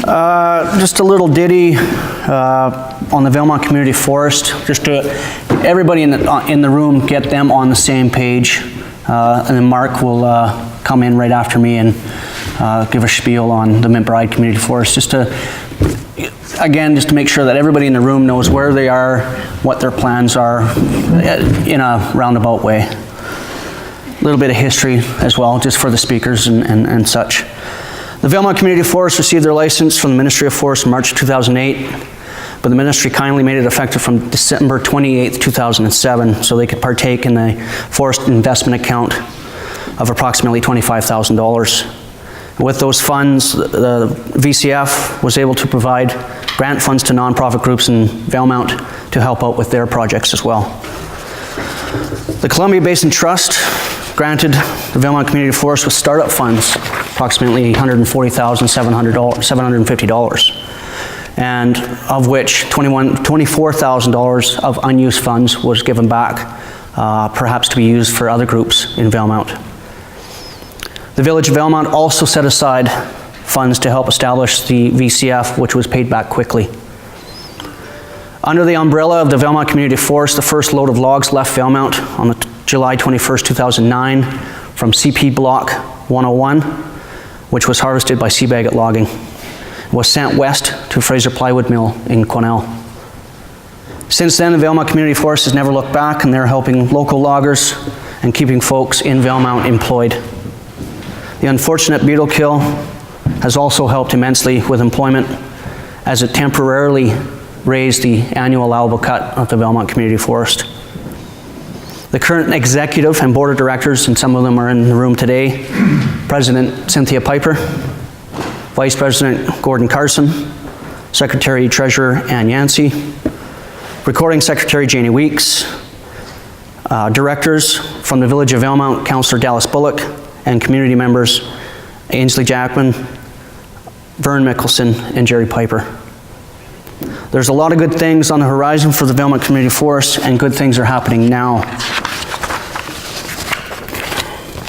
Just a little ditty on the Valemount Community Forest, just to everybody in the room, get them on the same page, and then Mark will come in right after me and give a spiel on the McBride Community Forest, just to make sure that everybody in the room knows where they are, what their plans are, in a roundabout way. A little bit of history as well, just for the speakers and such. The Valemount Community Forest received their license from the Ministry of Forest in March 2008, but the ministry kindly made it effective from December 28th, 2007, so they could partake in the forest investment account of approximately $25,000. With those funds, the VCF was able to provide grant funds to nonprofit groups in Valemount to help out with their projects as well. The Columbia Basin Trust granted the Valemount Community Forest with startup funds, approximately $140,750, and of which $24,000 of unused funds was given back, perhaps to be used for other groups in Valemount. The Village of Valemount also set aside funds to help establish the VCF, which was paid back quickly. Under the umbrella of the Valemount Community Forest, the first load of logs left Valemount on July 21st, 2009 from CP Block 101, which was harvested by Seabaggett Logging. It was sent west to Fraser Plywood Mill in Quesnel. Since then, the Valemount Community Forest has never looked back, and they're helping local loggers and keeping folks in Valemount employed. The unfortunate beetle kill has also helped immensely with employment, as it temporarily raised the annual allowable cut of the Valemount Community Forest. The current executive and board of directors, and some of them are in the room today: President Cynthia Piper, Vice President Gordon Carson, Secretary Treasurer Ann Yancey, Recording Secretary Janie Weeks, directors from the Village of Valemount, Councillor Dallas Bullock, and community members Ainsley Jackman, Vern Mickelson, and Jerry Piper. There's a lot of good things on the horizon for the Valemount Community Forest, and good things are happening now.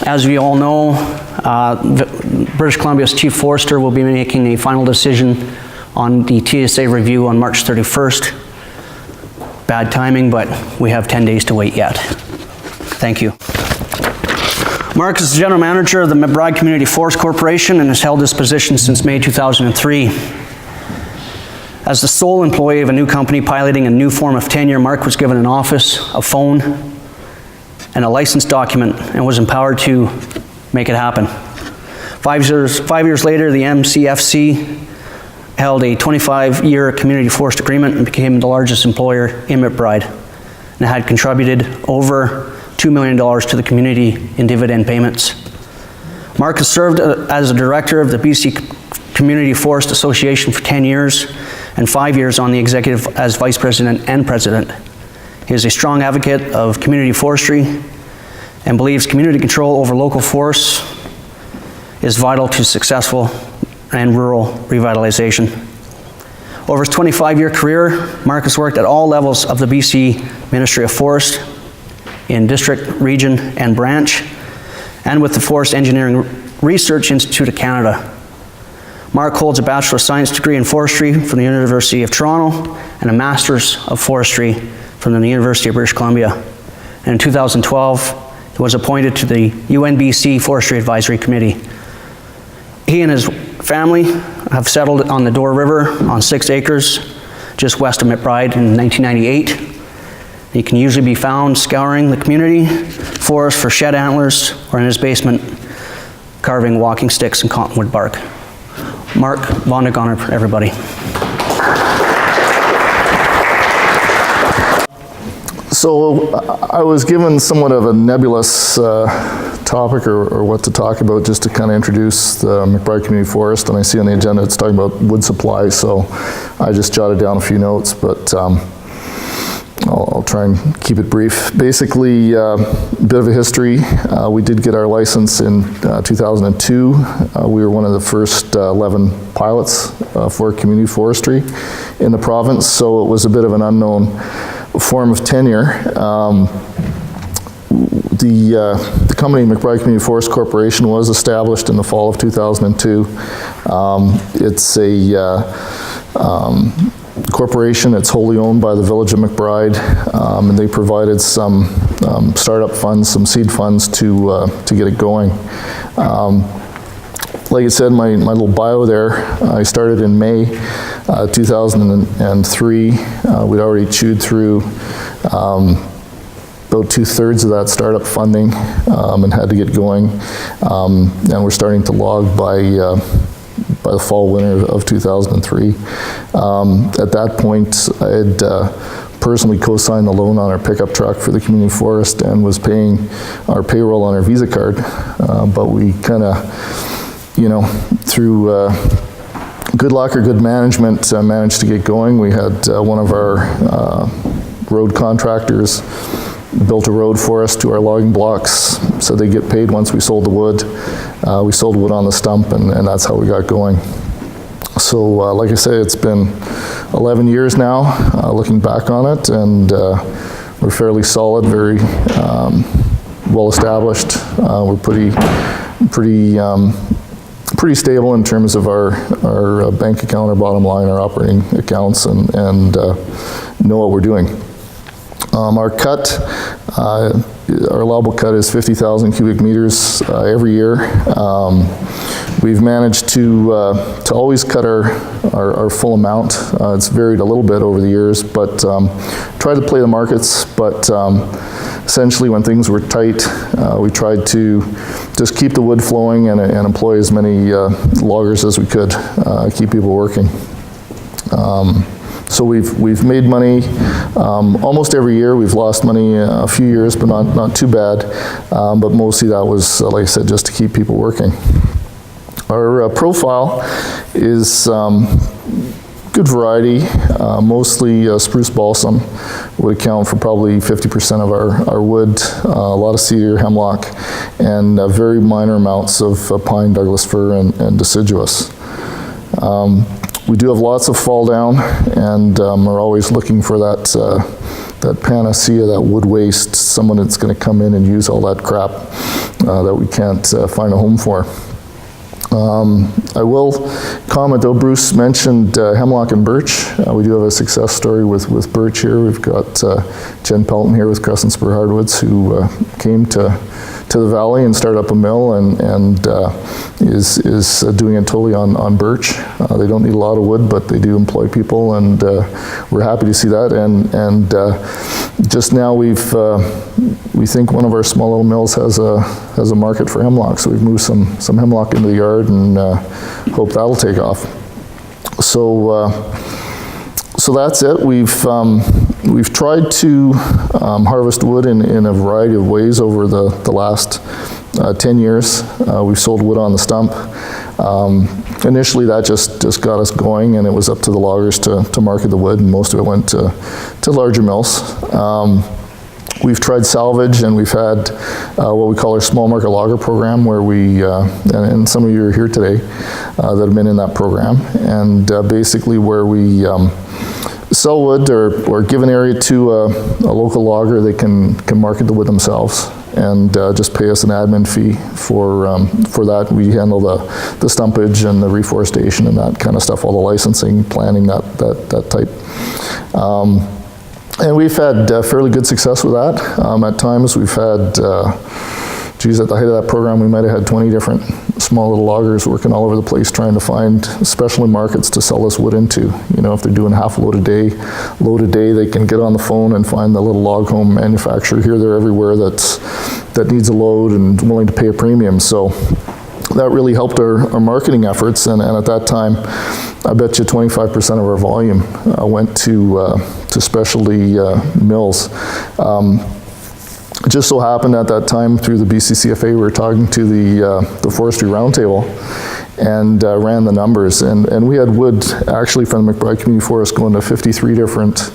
As we all know, British Columbia's Chief Forester will be making a final decision on the TSA review on March 31st. Bad timing, but we have 10 days to wait yet. Thank you. Mark is the General Manager of the McBride Community Forest Corporation and has held this position since May 2003. As the sole employee of a new company piloting a new form of tenure, Mark was given an office, a phone, and a license document, and was empowered to make it happen. 5 years later, the MCFC held a 25-year community forest agreement and became the largest employer in McBride, and had contributed over $2 million to the community in dividend payments. Mark has served as a director of the BC Community Forest Association for 10 years and 5 years on the executive as vice president and president. He is a strong advocate of community forestry and believes community control over local forests is vital to successful and rural revitalization. Over his 25-year career, Mark has worked at all levels of the BC Ministry of Forest, in district, region, and branch, and with the Forest Engineering Research Institute of Canada. Mark holds a Bachelor of Science degree in Forestry from the University of Toronto and a Master's of Forestry from the University of British Columbia. And in 2012, he was appointed to the UNBC Forestry Advisory Committee. He and his family have settled on the Door River on 6 acres just west of McBride in 1998. He can usually be found scouring the community forest for shed antlers, or in his basement carving walking sticks and cottonwood bark. Mark Vonnegutter, everybody. So I was given somewhat of a nebulous topic or what to talk about, just to kind of introduce the McBride Community Forest, and I see on the agenda it's talking about wood supply, so I just jotted down a few notes, but I'll try and keep it brief. Basically, a bit of a history. We did get our license in 2002. We were one of the first 11 pilots for community forestry in the province, so it was a bit of an unknown form of tenure. The company, McBride Community Forest Corporation, was established in the fall of 2002. It's a corporation. It's wholly owned by the Village of McBride, and they provided some startup funds, some seed funds to get it going. Like I said, my little bio there, I started in May 2003. We'd already chewed through about 2/3 of that startup funding and had to get going. And we're starting to log by the fall, winter of 2003. At that point, I had personally co-signed the loan on our pickup truck for the community forest and was paying our payroll on our Visa card. But we kind of, through good luck or good management, managed to get going. We had one of our road contractors built a road for us to our logging blocks, so they get paid once we sold the wood. We sold wood on the stump, and that's how we got going. So, like I say, it's been 11 years now, looking back on it, and we're fairly solid, very well established. We're pretty stable in terms of our bank account, our bottom line, our operating accounts, and know what we're doing. Our cut, our allowable cut is 50,000 cubic meters every year. We've managed to always cut our full amount. It's varied a little bit over the years, but tried to play the markets, but essentially when things were tight, we tried to just keep the wood flowing and employ as many loggers as we could, keep people working. So we've made money almost every year. We've lost money a few years, but not too bad. But mostly that was, like I said, just to keep people working. Our profile is good variety, mostly spruce balsam would account for probably 50% of our wood, a lot of cedar, hemlock, and very minor amounts of pine, Douglas fir, and deciduous. We do have lots of fall down, and are always looking for that panacea, that wood waste, someone that's going to come in and use all that crap that we can't find a home for. I will comment though, Bruce mentioned hemlock and birch. We do have a success story with birch here. We've got Jen Pelton here with Crescent Spur Hardwoods, who came to the valley and started up a mill and is doing it totally on birch. They don't need a lot of wood, but they do employ people, and we're happy to see that. And just now we think one of our small little mills has a market for hemlock, so we've moved some hemlock into the yard and hope that'll take off. So that's it. We've tried to harvest wood in a variety of ways over the last 10 years. We've sold wood on the stump. Initially that just got us going, and it was up to the loggers to market the wood, and most of it went to larger mills. We've tried salvage, and we've had what we call our small market logger program, where we, and some of you are here today that have been in that program, and basically where we sell wood or give an area to a local logger. They can market the wood themselves and just pay us an admin fee for that. We handle the stumpage and the reforestation and that kind of stuff, all the licensing, planning, that type. And we've had fairly good success with that. At times we've had, at the height of that program, we might have had 20 different small little loggers working all over the place trying to find specialty markets to sell this wood into. If they're doing half a load a day, they can get on the phone and find the little log home manufacturer here, there, everywhere that needs a load and willing to pay a premium. So that really helped our marketing efforts, and at that time, I bet you 25% of our volume went to specialty mills. It just so happened at that time through the BCCFA, we were talking to the Forestry Roundtable and ran the numbers. And we had wood actually from the McBride Community Forest going to 53 different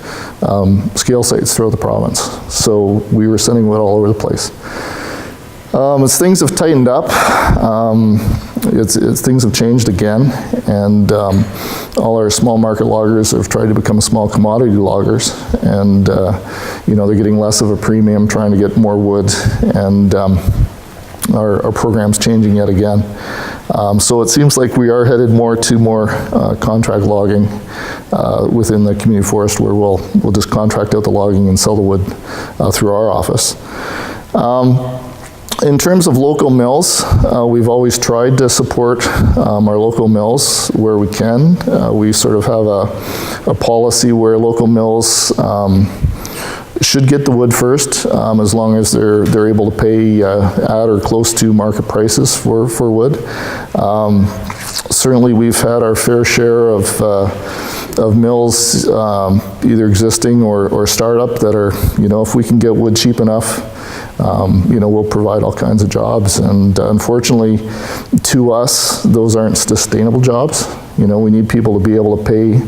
scale sites throughout the province. So we were sending wood all over the place. As things have tightened up, things have changed again, and all our small market loggers have tried to become small commodity loggers, and they're getting less of a premium, trying to get more wood, and our program's changing yet again. So it seems like we are headed more to contract logging within the community forest, where we'll just contract out the logging and sell the wood through our office. In terms of local mills, we've always tried to support our local mills where we can. We sort of have a policy where local mills should get the wood first, as long as they're able to pay at or close to market prices for wood. Certainly, we've had our fair share of mills, either existing or startup, that are, if we can get wood cheap enough, we'll provide all kinds of jobs. And unfortunately, to us, those aren't sustainable jobs. We need people to be able to pay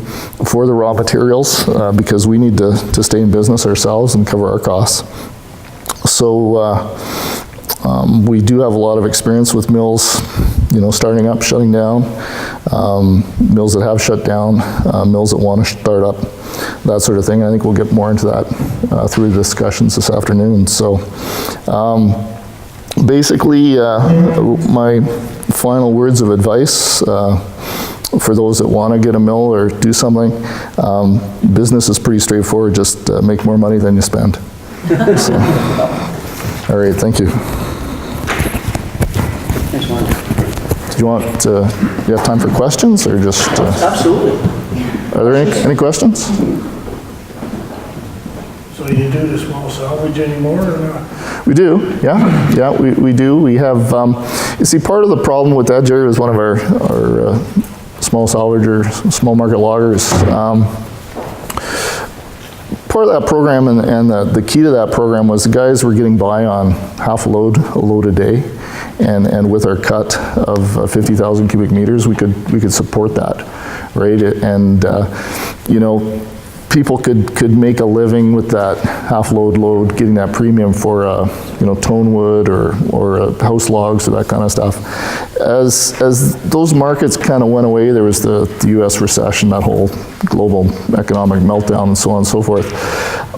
for the raw materials because we need to stay in business ourselves and cover our costs. So we do have a lot of experience with mills, starting up, shutting down, mills that have shut down, mills that want to start up, that sort of thing. I think we'll get more into that through the discussions this afternoon. So basically, my final words of advice for those that want to get a mill or do something, business is pretty straightforward. Just make more money than you spend. So, all right, thank you. Thanks, Mark. Do you have time for questions, or just? Absolutely. Are there any questions? So you do the small salvage anymore or not? We do, yeah, we do. We have, you see, part of the problem with that, Jerry, was one of our small salvager, small market loggers. Part of that program and the key to that program was the guys were getting by on half a load a day, and with our cut of 50,000 cubic meters, we could support that, right? And people could make a living with that half load, getting that premium for tone wood or house logs or that kind of stuff. As those markets kind of went away, there was the U.S. recession, that whole global economic meltdown, and so on and so forth.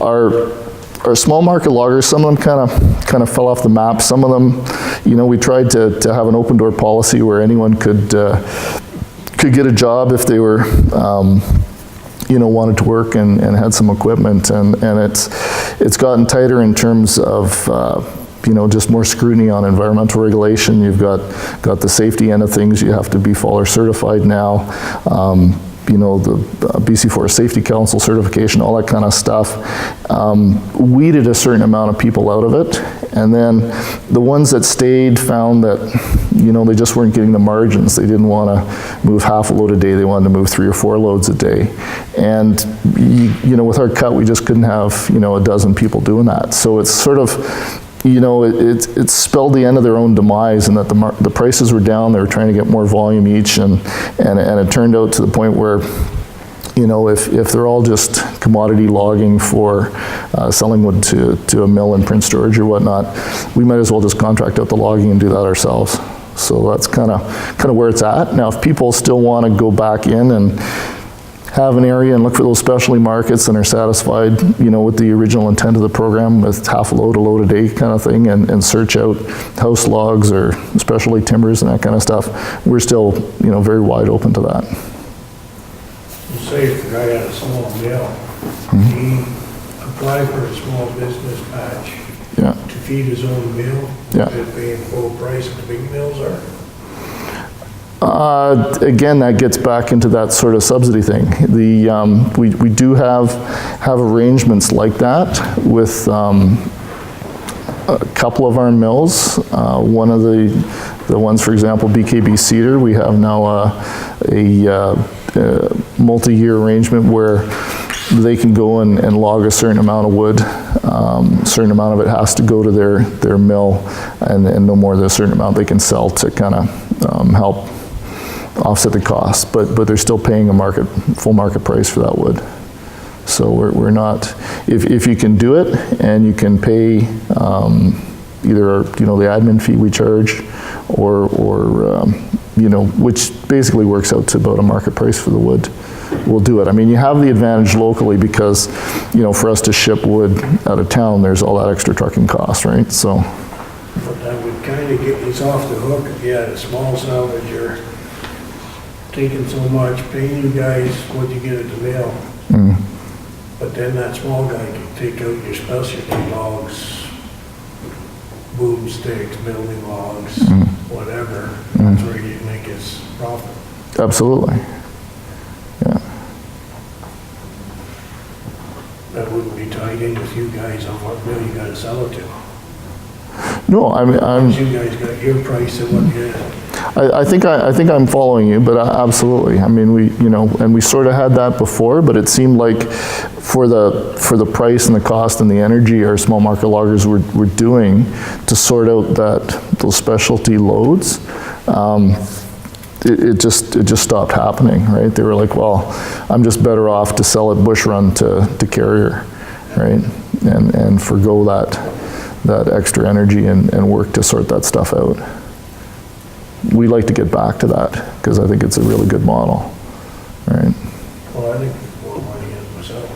Our small market loggers, some of them kind of fell off the map. Some of them, we tried to have an open door policy where anyone could get a job if they were wanted to work and had some equipment, and it's gotten tighter in terms of just more scrutiny on environmental regulation. You've got the safety end of things. You have to be FOLR certified now. The BC Forest Safety Council certification, all that kind of stuff, weeded a certain amount of people out of it. And then the ones that stayed found that, they just weren't getting the margins. They didn't want to move half a load a day. They wanted to move 3 or 4 loads a day. And, with our cut, we just couldn't have, a dozen people doing that. So it's sort of, it spelled the end of their own demise, and that the prices were down. They were trying to get more volume each, and it turned out to the point where, if they're all just commodity logging for selling wood to a mill in Prince George or whatnot, we might as well just contract out the logging and do that ourselves. So that's kind of where it's at. Now, if people still want to go back in and have an area and look for those specialty markets and are satisfied, with the original intent of the program, with half a load a day kind of thing, and search out house logs or specialty timbers and that kind of stuff, we're still, very wide open to that. Say if the guy had a small mill, he applied for a small business patch to feed his own mill, they're paying full price that the big mills are? Again, that gets back into that sort of subsidy thing. We do have arrangements like that with a couple of our mills. One of the ones, for example, BKB Cedar, we have now a multi-year arrangement where they can go and log a certain amount of wood. A certain amount of it has to go to their mill, and no more than a certain amount they can sell to kind of help offset the cost, but they're still paying a full market price for that wood. So we're not, if you can do it and you can pay either the admin fee we charge, or which basically works out to about a market price for the wood, we'll do it. I mean, you have the advantage locally because for us to ship wood out of town, there's all that extra trucking cost, right? So. But that would kind kind of getting us off the hook. If you had a small salvage, you're taking so much, paying you guys what you get at the mill. But then that small guy can take out your specialty logs, boom sticks, building logs, whatever. That's where you make his profit. Absolutely. Yeah. That wouldn't be tied in with you guys on what mill you gotta sell it to. No, I mean, You guys got your price and what you, I think I'm following you, but absolutely. I mean, and we sort of had that before, but it seemed like for the price and the cost and the energy our small market loggers were doing to sort out those specialty loads, it just stopped happening, right? They were like, well, I'm just better off to sell it bush run to Carrier, right? And forgo that extra energy and work to sort that stuff out. We like to get back to that because I think it's a really good model, right? well, I think it's more money in myself.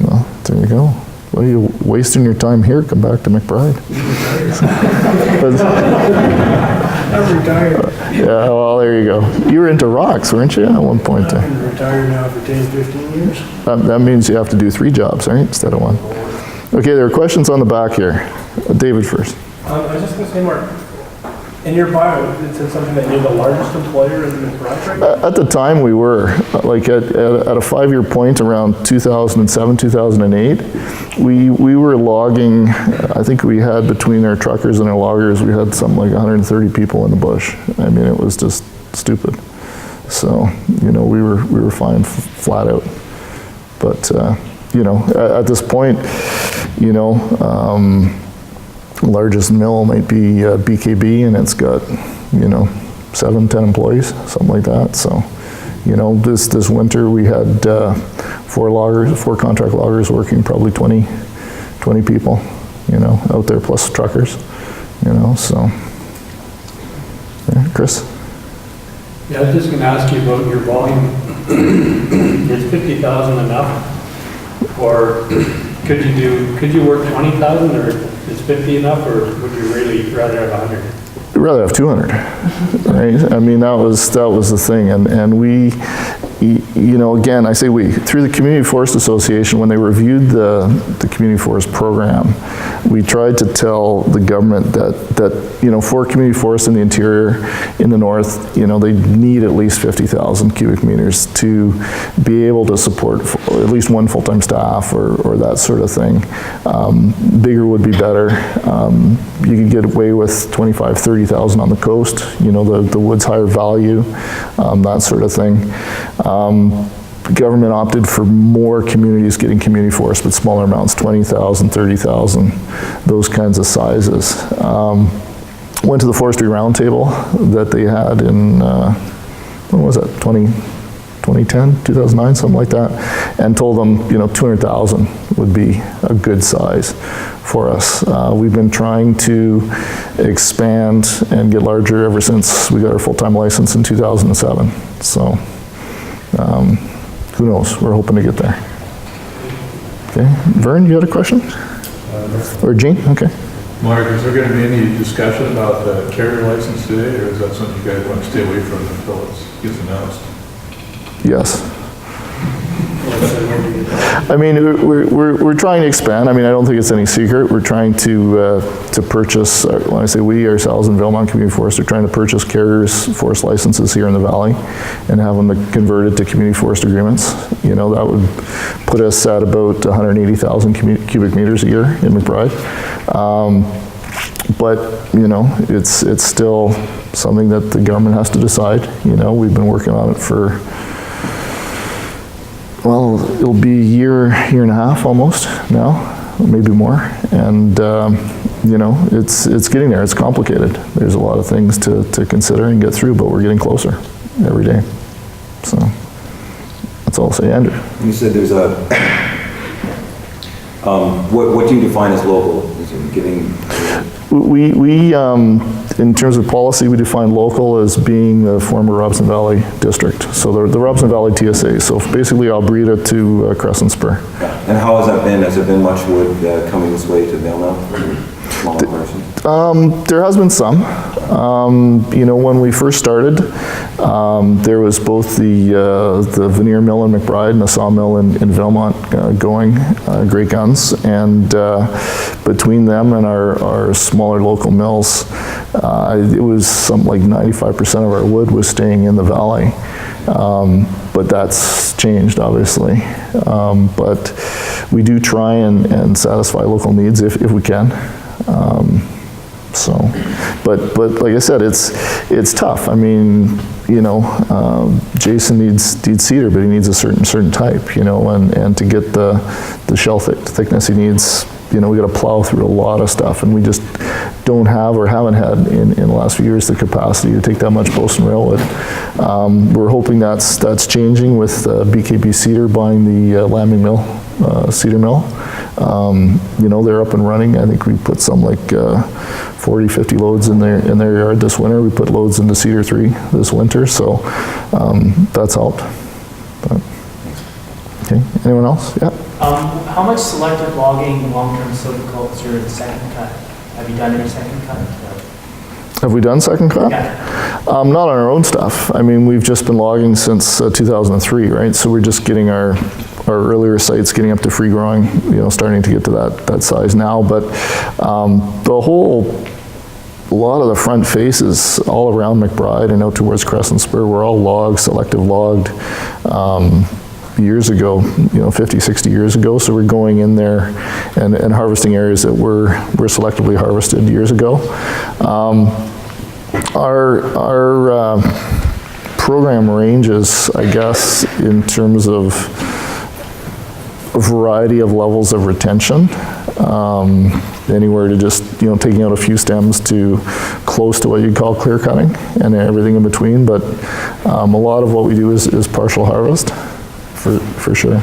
Well, there you go. Well, you're wasting your time here, come back to McBride. I'm retired. Yeah, well, there you go. You were into rocks, weren't you, at one point? I'm retired now for 10, 15 years. That means you have to do 3 jobs, right, instead of 1. Okay, there are questions on the back here. David first. I was just going to say, Mark, in your bio, it said something that you're the largest employer in McBride right now? At the time, we were. Like at a 5-year point around 2007, 2008, we were logging, I think we had between our truckers and our loggers, we had something like 130 people in the bush. I mean, it was just stupid. So, we were fine flat out. But, at this point, largest mill might be BKB, and it's got 7, 10 employees, something like that. So this winter we had 4 contract loggers working, probably 20 people out there, plus truckers, so yeah. Chris? Yeah, I was just going to ask you about your volume. Is 50,000 enough? Or could you work 20,000, or is 50 enough, or would you really rather have 100? I'd rather have 200, right? I mean, that was the thing, and we, again, I say we, through the Community Forest Association, when they reviewed the Community Forest program, we tried to tell the government that for community forests in the interior, in the north, they need at least 50,000 cubic meters to be able to support at least 1 full-time staff or that sort of thing. Bigger would be better. You could get away with 25, 30,000 on the coast, the wood's higher value, that sort of thing. Government opted for more communities getting community forests, but smaller amounts, 20,000, 30,000, those kinds of sizes. Went to the Forestry Roundtable that they had in, when was that, 2010, 2009, something like that, and told them, 200,000 would be a good size for us. We've been trying to expand and get larger ever since we got our full-time license in 2007. So, who knows? We're hoping to get there. Okay, Vern, you had a question? Or Gene? Okay. Mark, is there going to be any discussion about the carrier license today, or is that something you guys want to stay away from until it gets announced? Yes. I mean, we're trying to expand. I mean, I don't think it's any secret. We're trying to purchase, when I say we, ourselves and Valemount Community Forest are trying to purchase carriers' forest licenses here in the valley and have them converted to community forest agreements. That would put us at about 180,000 cubic meters a year in McBride. But, it's still something that the government has to decide. We've been working on it for, well, it'll be a year and a half almost now, maybe more. And, it's getting there. It's complicated. There's a lot of things to consider and get through, but we're getting closer every day. So that's all I'll say. Andrew? You said there's a, what do you define as local? Is it giving? We in terms of policy, we define local as being the former Robson Valley district. So the Robson Valley TSA. So basically Alberta to Crescent Spur. And how has that been? Has there been much wood coming this way to Valemount? small operations? There has been some. When we first started, there was both the veneer mill in McBride and the sawmill in Vilmont going, great guns. And between them and our smaller local mills, it was something like 95% of our wood was staying in the valley. But that's changed, obviously. But we do try and satisfy local needs if we can. But like I said, it's tough. I mean, Jason needs cedar, but he needs a certain type, and to get the shell thickness he needs, we got to plow through a lot of stuff, and we just don't have or haven't had in the last few years the capacity to take that much post and railwood. We're hoping that's changing with BKB Cedar buying the Lambing Mill, cedar mill. They're up and running. I think we put some like 40, 50 loads in their yard this winter. We put loads into Cedar 3 this winter, so that's helped. But, okay, anyone else? Yeah. How much selective logging, long-term silviculture, and second cut? Have you done any second cut? Have we done second cut? Yeah. Not on our own stuff. I mean, we've just been logging since 2003, right? So we're just getting our earlier sites getting up to free growing, starting to get to that size now. But a lot of the front faces all around McBride and out towards Crescent Spur were all logged, selective logged years ago, 50, 60 years ago. So we're going in there and harvesting areas that were selectively harvested years ago. Our program ranges, I guess, in terms of a variety of levels of retention, anywhere to just taking out a few stems to close to what you'd call clear cutting and everything in between. But a lot of what we do is partial harvest for sure.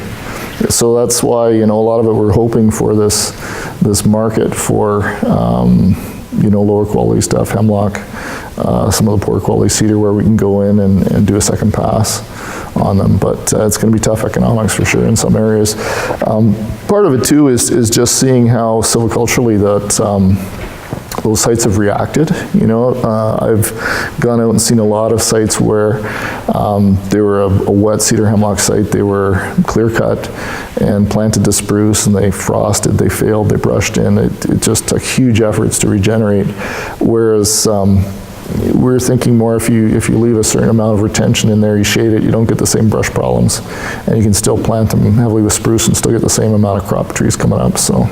So that's why a lot of it we're hoping for this market for lower quality stuff, hemlock, some of the poor quality cedar, where we can go in and do a second pass on them. But it's going to be tough economics for sure in some areas. Part of it too is just seeing how silviculturally that those sites have reacted. I've gone out and seen a lot of sites where they were a wet cedar hemlock site. They were clear cut and planted to spruce, and they frosted, they failed, they brushed in. It just took huge efforts to regenerate. Whereas we're thinking more if you leave a certain amount of retention in there, you shade it, you don't get the same brush problems, and you can still plant them heavily with spruce and still get the same amount of crop trees coming up. So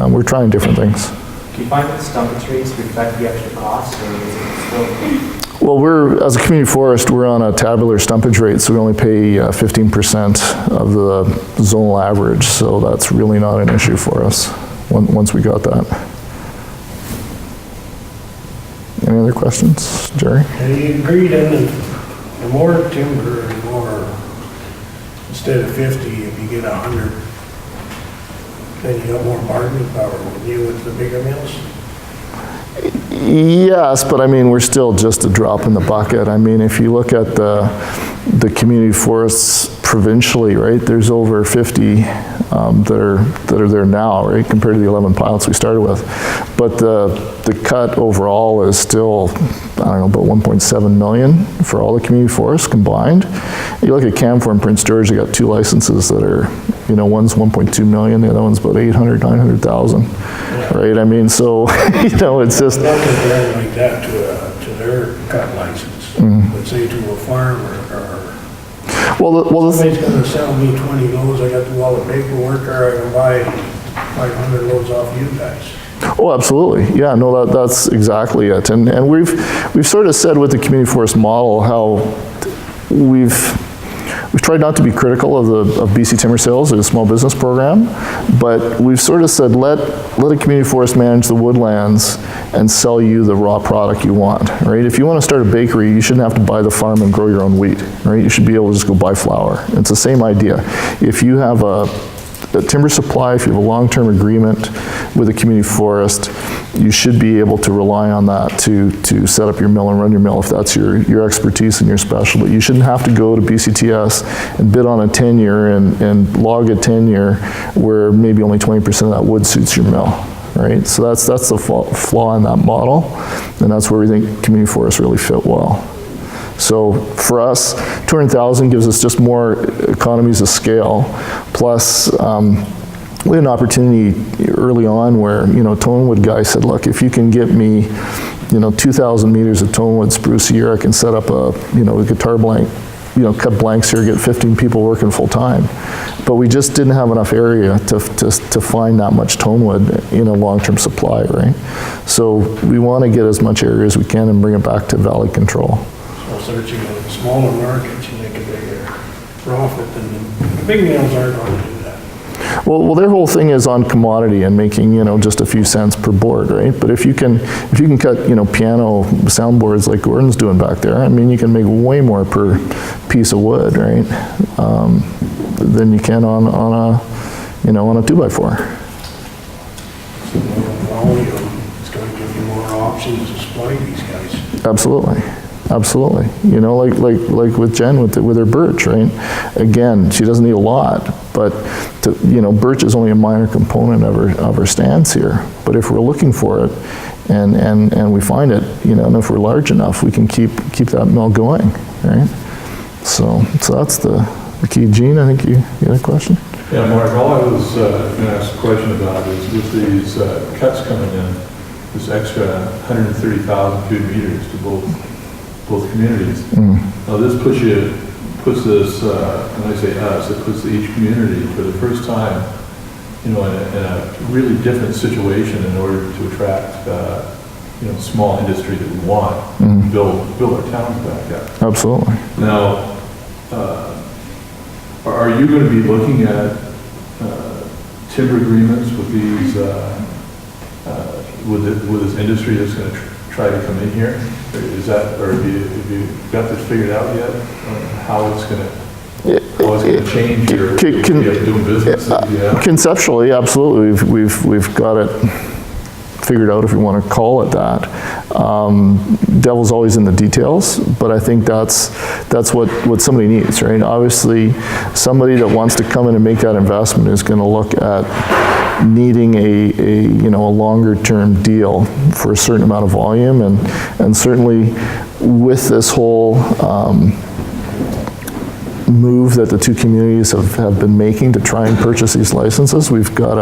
we're trying different things. Do you find that stumpage rates reflect the extra cost, or is it still? Well, as a community forest, we're on a tabular stumpage rate, so we only pay 15% of the zonal average, so that's really not an issue for us once we got that. Any other questions, Jerry? You agreed on the more timber and more, instead of 50, if you get 100, then you got more bargaining power, wouldn't you, with the bigger mills? Yes, but I mean, we're still just a drop in the bucket. I mean, if you look at the community forests provincially, right, there's over 50 that are there now, right, compared to the 11 pilots we started with. But the cut overall is still, I don't know, about 1.7 million for all the community forests combined. You look at Camfor and Prince George, they got 2 licenses that are, one's 1.2 million, the other one's about 900,000, right? I mean, so, it's just... Not comparing like that to their cut license, let's say to a farmer or somebody's gonna sell me 20 loads, I got to do all the paperwork, or I can buy 500 loads off you guys. Oh, absolutely. Yeah, no, that's exactly it. And we've sort of said with the community forest model how we've tried not to be critical of BC Timber Sales, a small business program, but we've sort of said let a community forest manage the woodlands and sell you the raw product you want, right? If you want to start a bakery, you shouldn't have to buy the farm and grow your own wheat, right? You should be able to just go buy flour. It's the same idea. If you have a timber supply, if you have a long-term agreement with a community forest, you should be able to rely on that to set up your mill and run your mill if that's your expertise and your specialty. You shouldn't have to go to BCTS and bid on a tenure and log a tenure where maybe only 20% of that wood suits your mill, right? So that's the flaw in that model, and that's where we think community forests really fit well. So for us, 200,000 gives us just more economies of scale, plus we had an opportunity early on where, Tonewood guy said, look, if you can get me, 2,000 meters of Tonewood spruce a year, I can set up a guitar blank, cut blanks here, get 15 people working full time. But we just didn't have enough area to find that much Tonewood in a long-term supply, right? So we want to get as much area as we can and bring it back to valley control. So searching in smaller markets, you make a bigger profit than the big mills aren't going to do that. Well, their whole thing is on commodity and making, just a few cents per board, right? But if you can cut, piano soundboards like Gordon's doing back there, I mean, you can make way more per piece of wood, right? Than you can on a 2x4. So volume, it's going to give you more options to supply these guys. Absolutely. Absolutely. Like with Jen with her birch, right? Again, she doesn't need a lot, but birch is only a minor component of her stands here. But if we're looking for it and we find it, and if we're large enough, we can keep that mill going, right? So that's the key. Gene, I think you had a question? Yeah, Mark, all I was going to ask a question about is with these cuts coming in, this extra 130,000 cubic meters to both communities. Now this puts this, when I say us, it puts each community for the first time, in a really different situation in order to attract, small industry that we want, build our towns back up. Absolutely. Now, are you going to be looking at timber agreements with these, with this industry that's going to try to come in here? Is that, or have you got this figured out yet? How it's going to change your way of doing business? Conceptually, absolutely, we've got it figured out, if you want to call it that. Devil's always in the details, but I think that's what somebody needs, right? Obviously, somebody that wants to come in and make that investment is going to look at needing a longer term deal for a certain amount of volume, and certainly with this whole move that the two communities have been making to try and purchase these licenses, we've got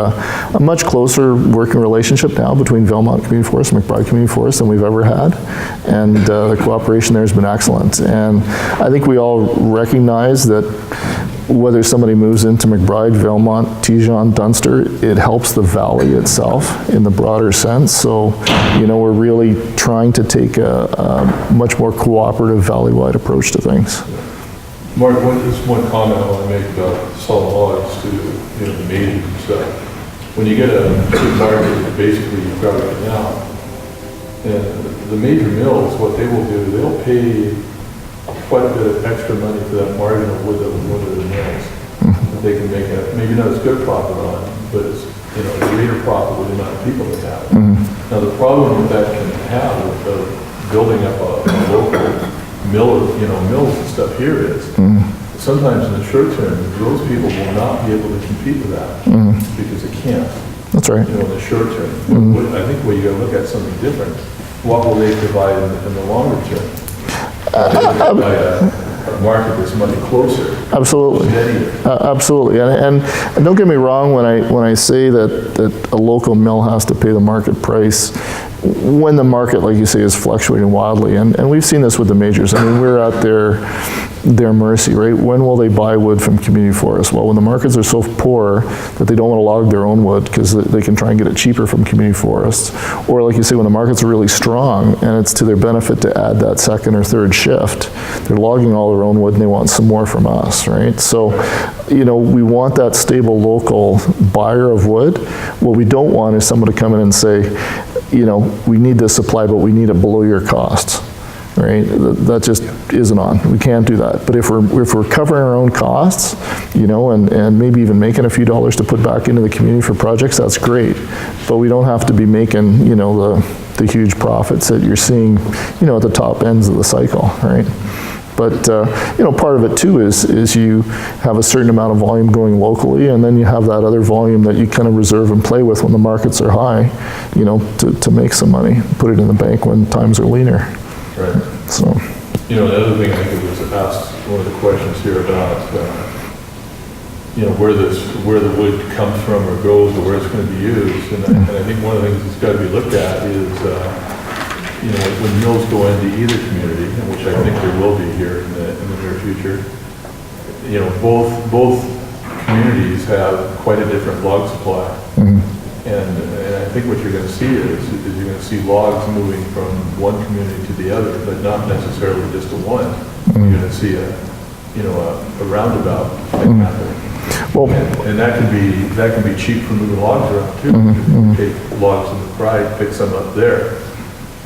a much closer working relationship now between Valemount Community Forest and McBride Community Forest than we've ever had, and the cooperation there has been excellent. And I think we all recognize that whether somebody moves into McBride, Valemount, Tejon, Dunster, it helps the valley itself in the broader sense. So, we're really trying to take a much more cooperative valley-wide approach to things. Mark, just one comment I want to make about solid logs to the majors and stuff. When you get a market that basically you've got right now, and the major mills, what they will do, they'll pay quite a bit of extra money for that marginal wood that was one of the mills. That they can make maybe not as good a profit on, but it's a greater profit with the amount of people they have. Now the problem that can have with building up a local mill, mills and stuff here is sometimes in the short term, those people will not be able to compete with that because they can't. That's right. In the short term. I think where you got to look at something different. What will they provide in the longer term? By a market that's much closer. Absolutely. Absolutely. And don't get me wrong when I say that a local mill has to pay the market price when the market, like you say, is fluctuating wildly. And we've seen this with the majors. I mean, we're at their mercy, right? When will they buy wood from community forests? Well, when the markets are so poor that they don't want to log their own wood because they can try and get it cheaper from community forests. Or like you say, when the markets are really strong and it's to their benefit to add that second or third shift, they're logging all their own wood and they want some more from us, right? So, we want that stable local buyer of wood. What we don't want is someone to come in and say, we need this supply, but we need it below your costs. Right? That just isn't on. We can't do that. But if we're covering our own costs, and maybe even making a few dollars to put back into the community for projects, that's great. But we don't have to be making, the huge profits that you're seeing, at the top ends of the cycle, right? But, part of it too is you have a certain amount of volume going locally, and then you have that other volume that you kind of reserve and play with when the markets are high, to make some money, put it in the bank when times are leaner. Right. So, The other thing I think it was asked, one of the questions here about, where the wood comes from or goes or where it's going to be used. And I think one of the things that's got to be looked at is, when mills go into either community, which I think there will be here in the near future, both communities have quite a different log supply. And I think what you're going to see is you're going to see logs moving from one community to the other, but not necessarily just to one. You're going to see a roundabout type happening. well, And that can be cheap for moving logs around too. You can take logs in McBride, pick some up there,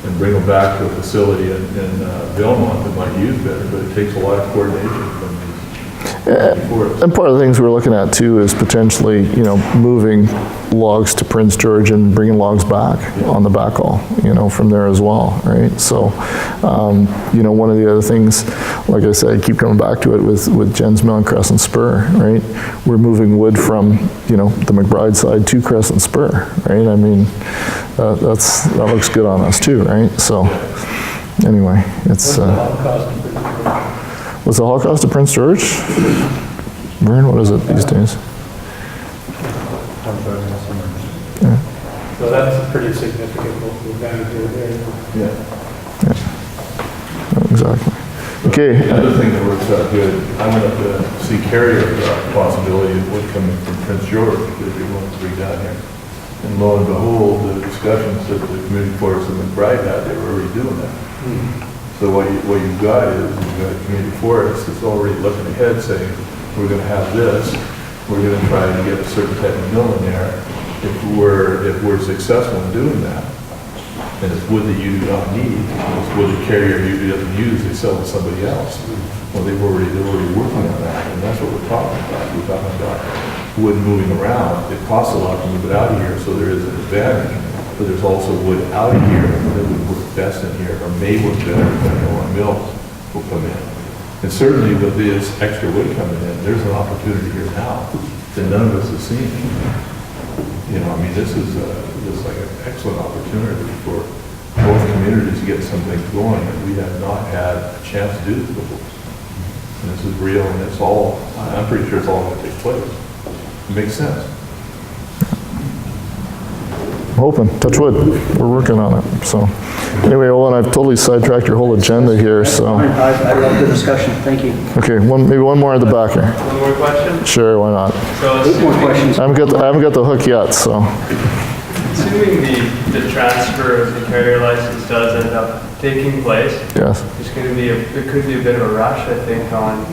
and bring them back to a facility in Belmont that might use better, but it takes a lot of coordination from these forests. and part of the things we're looking at too is potentially, moving logs to Prince George and bringing logs back on the backhaul, from there as well, right? So, one of the other things, like I said, I keep coming back to it with Jens Mill and Crescent Spur, right? We're moving wood from, the McBride side to Crescent Spur, right? I mean, that looks good on us too, right? So, anyway, it's, what's the haul cost of Prince George? Vern, what is it these days? So that's pretty significant, what we've got to do there. Exactly. Okay, The other thing that works out good, I went up to see Carrier about the possibility of wood coming from Prince George, if they wanted to bring down here. And lo and behold, the discussions that the community forest of McBride had, they were already doing that. So what you've got is, you've got a community forest that's already looking ahead saying, we're gonna have this, we're gonna try to get a certain type of mill in there. If we're successful in doing that, and it's wood that you do not need, it's wood that Carrier usually doesn't use, they sell to somebody else. Well, they're already working on that, and that's what we're talking about. We're talking about wood moving around. It costs a lot to move it out of here, so there is an advantage. But there's also wood out of here that would work best in here, or may work better depending on when mills will come in. And certainly with this extra wood coming in, there's an opportunity here now that none of us have seen. This is like an excellent opportunity for both communities to get some things going that we have not had a chance to do this before. And this is real, and I'm pretty sure it's all going to take place. It makes sense. I'm hoping, touch wood, we're working on it, so. Anyway, Owen, I've totally sidetracked your whole agenda here, so. I love the discussion, thank you. Okay, maybe one more at the back here. One more question? Sure, why not? So More questions? I haven't got the hook yet, so. assuming the transfer of the carrier license does end up taking place, Yes. there's going to be there could be a bit of a rush, I think, on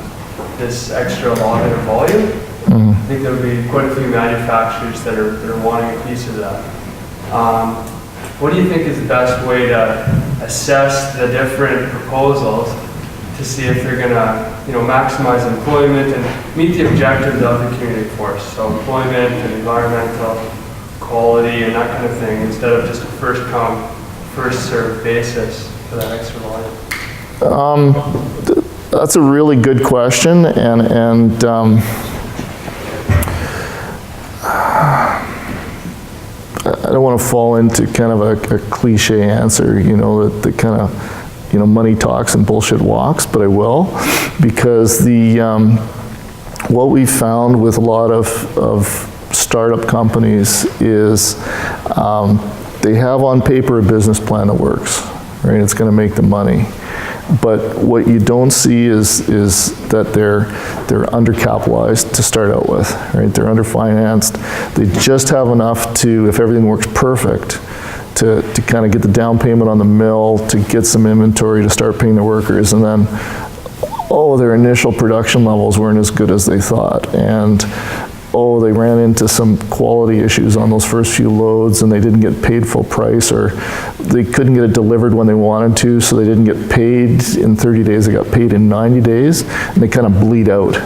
this extra log of volume. I think there'll be quite a few manufacturers that are wanting a piece of that. What do you think is the best way to assess the different proposals to see if they're going to, maximize employment and meet the objectives of the community force? So employment and environmental quality and that kind of thing, instead of just a first come, first served basis for that extra volume? That's a really good question, and I don't want to fall into kind of a cliche answer, that kind of, money talks and bullshit walks, but I will, because what we found with a lot of startup companies is they have on paper a business plan that works, right? It's going to make them money. But what you don't see is that they're undercapitalized to start out with, right? They're underfinanced. They just have enough to, if everything works perfect, to kind of get the down payment on the mill, to get some inventory, to start paying their workers, and then, their initial production levels weren't as good as they thought, and they ran into some quality issues on those first few loads, and they didn't get paid full price, or they couldn't get it delivered when they wanted to, so they didn't get paid in 30 days, they got paid in 90 days, and they kind of bleed out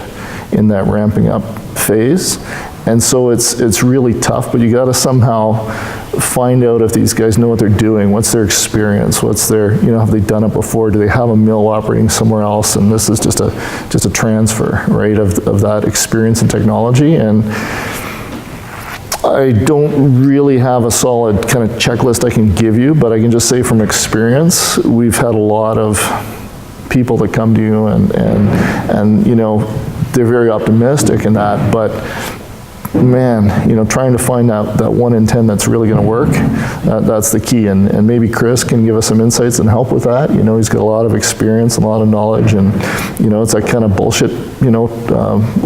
in that ramping up phase. And so it's really tough, but you got to somehow find out if these guys know what they're doing, what's their experience, what's their, have they done it before, do they have a mill operating somewhere else, and this is just a transfer, right, of that experience and technology. And I don't really have a solid kind of checklist I can give you, but I can just say from experience, we've had a lot of people that come to you and they're very optimistic in that, but man, trying to find that 1 in 10 that's really going to work, that's the key. And maybe Chris can give us some insights and help with that. He's got a lot of experience, a lot of knowledge, and it's that kind of bullshit,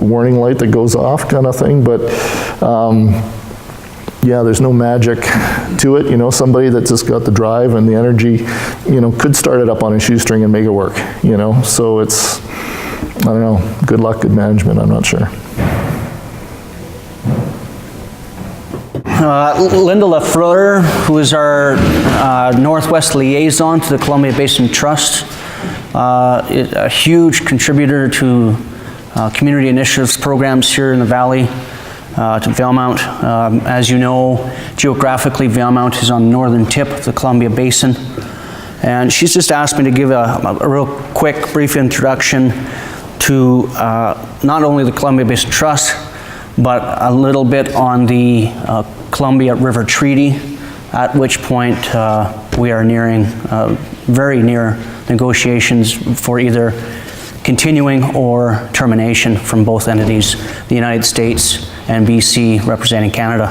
warning light that goes off kind of thing. But yeah, there's no magic to it. Somebody that just got the drive and the energy, could start it up on a shoestring and make it work. So it's, I don't know, good luck, good management. I'm not sure. Linda Lafleur, who is our Northwest liaison to the Columbia Basin Trust, is a huge contributor to community initiatives programs here in the valley, to Valemount. As you know, geographically, Valemount is on the northern tip of the Columbia Basin. And she's just asked me to give a real quick, brief introduction to not only the Columbia Basin Trust, but a little bit on the Columbia River Treaty, at which point we are nearing, very near negotiations for either continuing or termination from both entities, the United States and BC representing Canada.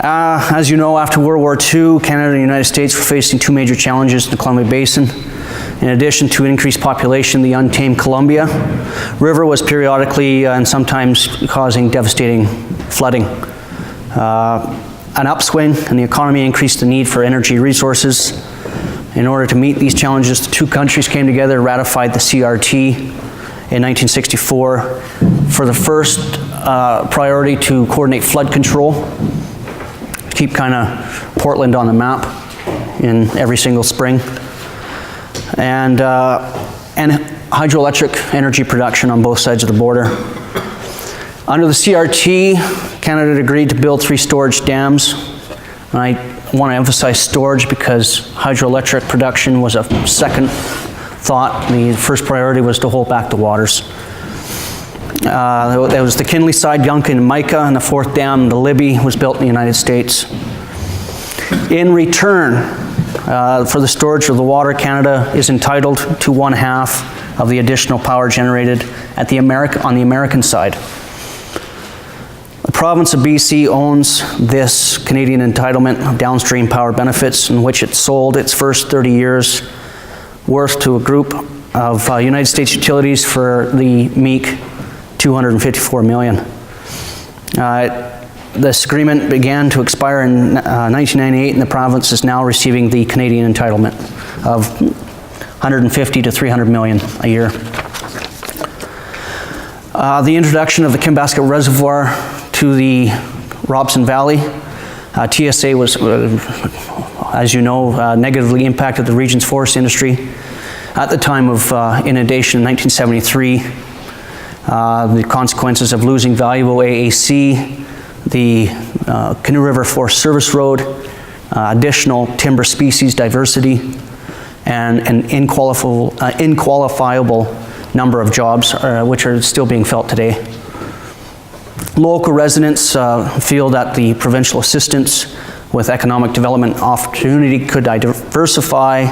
As you know, after World War II, Canada and the United States were facing two major challenges in the Columbia Basin. In addition to increased population, the untamed Columbia River was periodically and sometimes causing devastating flooding. An upswing in the economy increased the need for energy resources. In order to meet these challenges, the two countries came together and ratified the CRT in 1964 for the first priority to coordinate flood control, to keep kind of Portland on the map in every single spring, and hydroelectric energy production on both sides of the border. Under the CRT, Canada agreed to build 3 storage dams. And I want to emphasize storage because hydroelectric production was a second thought. The first priority was to hold back the waters. There was the Kinley side, Yunkin and Mica, and the 4th dam, the Libby, was built in the United States. In return for the storage of the water, Canada is entitled to 1/2 of the additional power generated on the American side. The province of BC owns this Canadian entitlement of downstream power benefits, in which it sold its first 30 years worth to a group of United States utilities for the meek $254 million. This agreement began to expire in 1998, and the province is now receiving the Canadian entitlement of $150 to $300 million a year. The introduction of the Kinbasket Reservoir to the Robson Valley, TSA was, as you know, negatively impacted the region's forest industry. At the time of inundation in 1973, the consequences of losing valuable AAC, the Canoe River Forest Service Road, additional timber species diversity, and an inqualifiable number of jobs, which are still being felt today. Local residents feel that the provincial assistance with economic development opportunity could diversify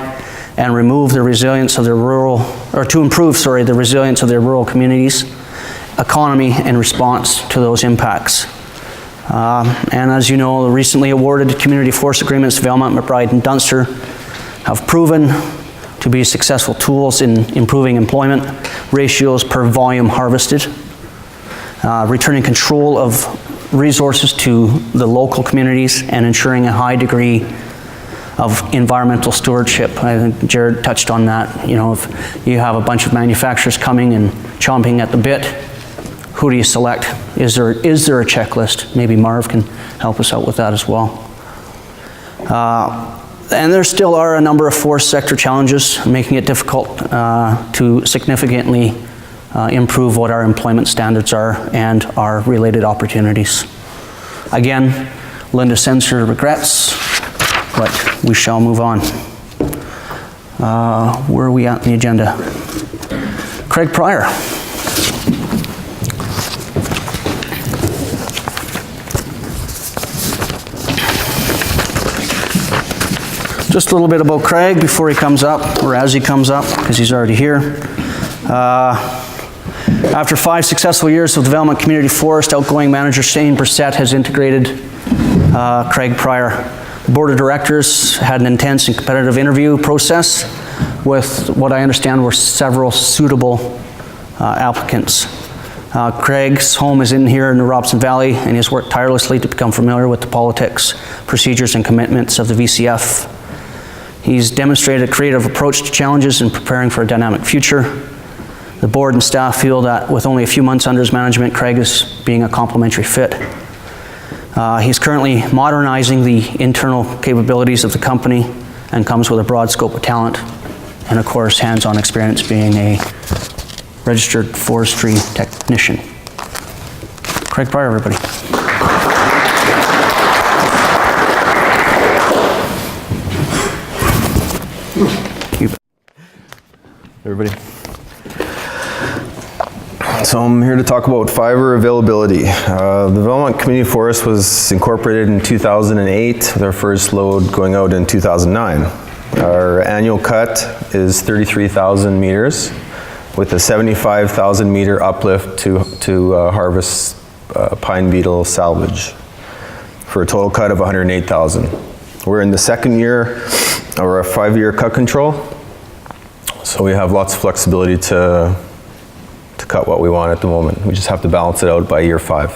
and remove the resilience of their to improve the resilience of their rural communities' economy in response to those impacts. And as you know, the recently awarded community forest agreements, Valemount, McBride, and Dunster, have proven to be successful tools in improving employment ratios per volume harvested, returning control of resources to the local communities, and ensuring a high degree of environmental stewardship. I think Jared touched on that. If you have a bunch of manufacturers coming and chomping at the bit, who do you select? Is there a checklist? Maybe Marv can help us out with that as well. And there still are a number of forest sector challenges, making it difficult to significantly improve what our employment standards are and our related opportunities. Again, Linda sends her regrets, but we shall move on. Where are we at in the agenda? Craig Pryor. Just a little bit about Craig before he comes up, or as he comes up, because he's already here. After 5 successful years with Development Community Forest, outgoing manager Shane Brissett has integrated Craig Pryor. The board of directors had an intense and competitive interview process with what I understand were several suitable applicants. Craig's home is in here in the Robson Valley, and he has worked tirelessly to become familiar with the politics, procedures, and commitments of the VCF. He's demonstrated a creative approach to challenges in preparing for a dynamic future. The board and staff feel that with only a few months under his management, Craig is being a complementary fit. He's currently modernizing the internal capabilities of the company and comes with a broad scope of talent and, of course, hands-on experience being a registered forestry technician. Craig Pryor, everybody. Everybody. So I'm here to talk about fiber availability. The Belmont Community Forest was incorporated in 2008 with our first load going out in 2009. Our annual cut is 33,000 meters with a 75,000 meter uplift to harvest pine beetle salvage for a total cut of 108,000. We're in the second year of our 5-year cut control, so we have lots of flexibility to cut what we want at the moment. We just have to balance it out by year 5.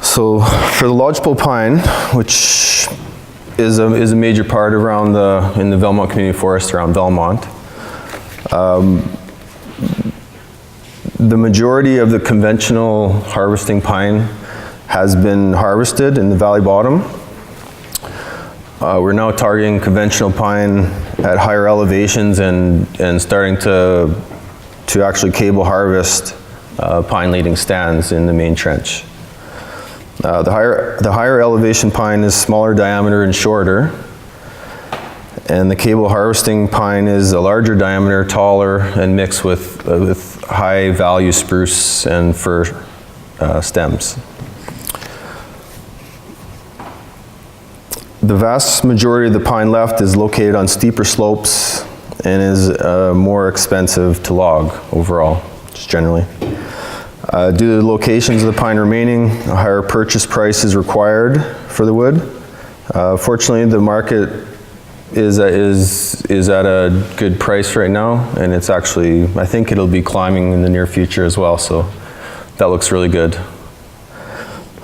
So for the lodgepole pine, which is a major part around in the Belmont Community Forest around Belmont, the majority of the conventional harvesting pine has been harvested in the valley bottom. We're now targeting conventional pine at higher elevations and starting to actually cable harvest pine leading stands in the main trench. The higher elevation pine is smaller diameter and shorter, and the cable harvesting pine is a larger diameter, taller, and mixed with high value spruce and fir stems. The vast majority of the pine left is located on steeper slopes and is more expensive to log overall, just generally. Due to the locations of the pine remaining, a higher purchase price is required for the wood. Fortunately, the market is at a good price right now, and it's actually, I think it'll be climbing in the near future as well, so that looks really good.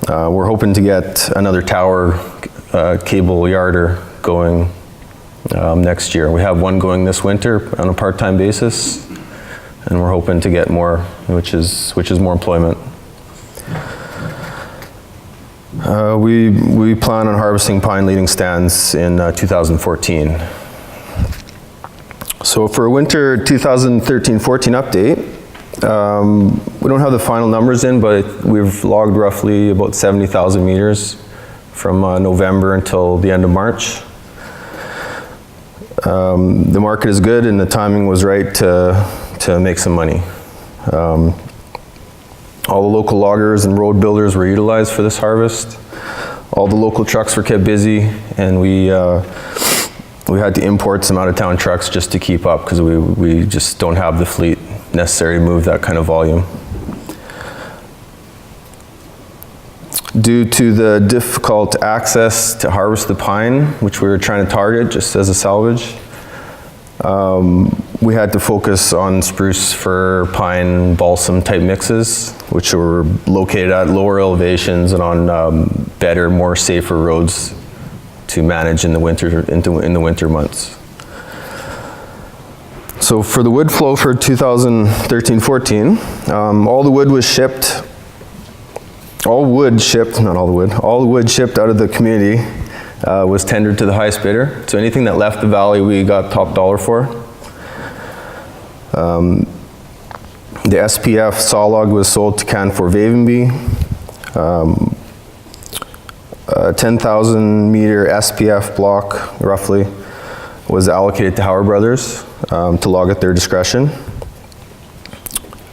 We're hoping to get another tower cable yarder going next year. We have one going this winter on a part-time basis, and we're hoping to get more, which is more employment. We plan on harvesting pine leading stands in 2014. So for a winter 2013-14 update, we don't have the final numbers in, but we've logged roughly about 70,000 meters from November until the end of March. The market is good and the timing was right to make some money. All the local loggers and road builders were utilized for this harvest. All the local trucks were kept busy, and we had to import some out-of-town trucks just to keep up because we just don't have the fleet necessary to move that kind of volume. Due to the difficult access to harvest the pine, which we were trying to target just as a salvage, we had to focus on spruce, fir, pine, balsam type mixes, which were located at lower elevations and on better, more safer roads to manage in the winter months. So for the wood flow for 2013-14, all the wood shipped out of the community was tendered to the highest bidder. So anything that left the valley, we got top dollar for. The SPF saw log was sold to Canfor Vavenby. A 10,000 meter SPF block, roughly, was allocated to Howard Brothers to log at their discretion.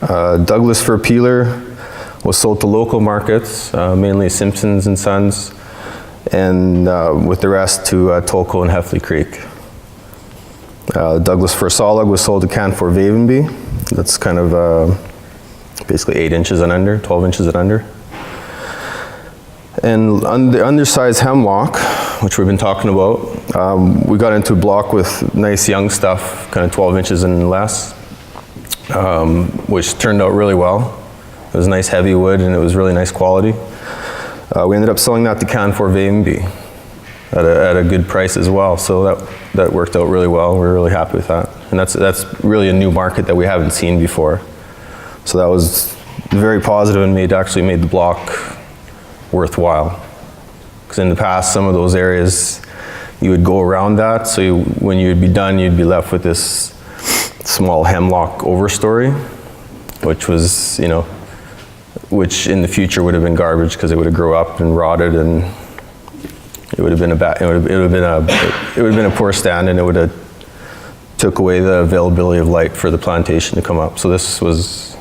Douglas fir peeler was sold to local markets, mainly Simpsons and Sons, and with the rest to Tolko and Heffley Creek. Douglas fir saw log was sold to Canfor Vavenby. That's kind of basically 8 inches and under, 12 inches and under. And the undersized hemlock, which we've been talking about, we got into a block with nice young stuff, kind of 12 inches and less, which turned out really well. It was nice heavy wood and it was really nice quality. We ended up selling that to Canfor Vavenby at a good price as well, so that worked out really well. We're really happy with that. And that's really a new market that we haven't seen before. So that was very positive and actually made the block worthwhile. Because in the past, some of those areas, you would go around that, so when you'd be done, you'd be left with this small hemlock overstory, which was, which in the future would have been garbage because it would have grown up and rotted, and it would have been a poor stand, and it would have took away the availability of light for the plantation to come up. So this was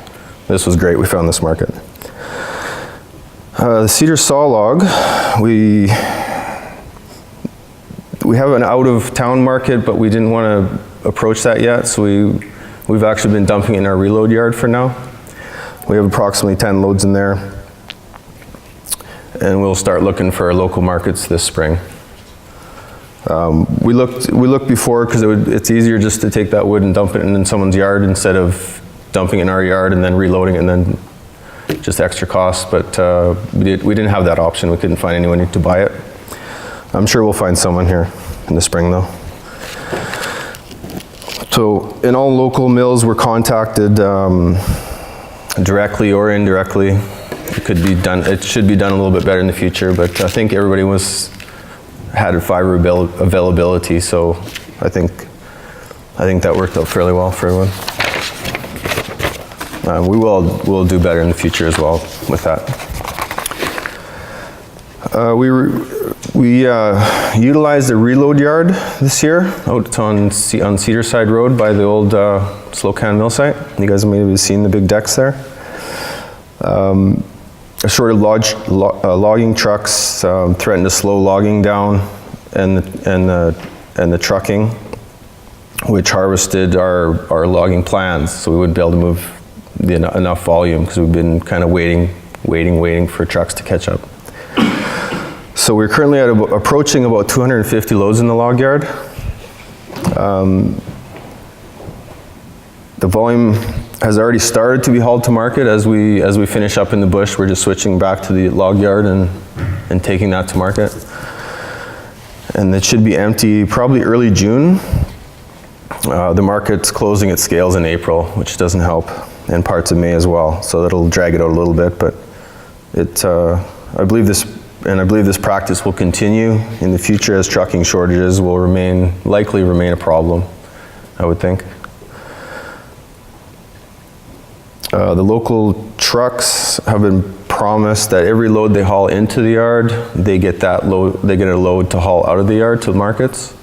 great. We found this market. The cedar saw log, we have an out-of-town market, but we didn't want to approach that yet, so we've actually been dumping it in our reload yard for now. We have approximately 10 loads in there, and we'll start looking for local markets this spring. We looked before because it's easier just to take that wood and dump it in someone's yard instead of dumping it in our yard and then reloading it and then just extra cost, but we didn't have that option. We couldn't find anyone to buy it. I'm sure we'll find someone here in the spring though. So in all local mills were contacted directly or indirectly. It should be done a little bit better in the future, but I think everybody had a fiber availability, so I think that worked out fairly well for everyone. We'll do better in the future as well with that. We utilized a reload yard this year out on Cedarside Road by the old Slocan mill site. You guys may have seen the big decks there. Assorted logging trucks threatened to slow logging down, and the trucking, which harvested our logging plans, so we wouldn't be able to move enough volume because we've been kind of waiting for trucks to catch up. So we're currently approaching about 250 loads in the log yard. The volume has already started to be hauled to market as we finish up in the bush. We're just switching back to the log yard and taking that to market. And it should be empty probably early June. The market's closing its scales in April, which doesn't help, and parts of May as well. So that'll drag it out a little bit, but I believe this practice will continue in the future as trucking shortages will likely remain a problem, I would think. The local trucks have been promised that every load they haul into the yard, they get a load to haul out of the yard to the markets.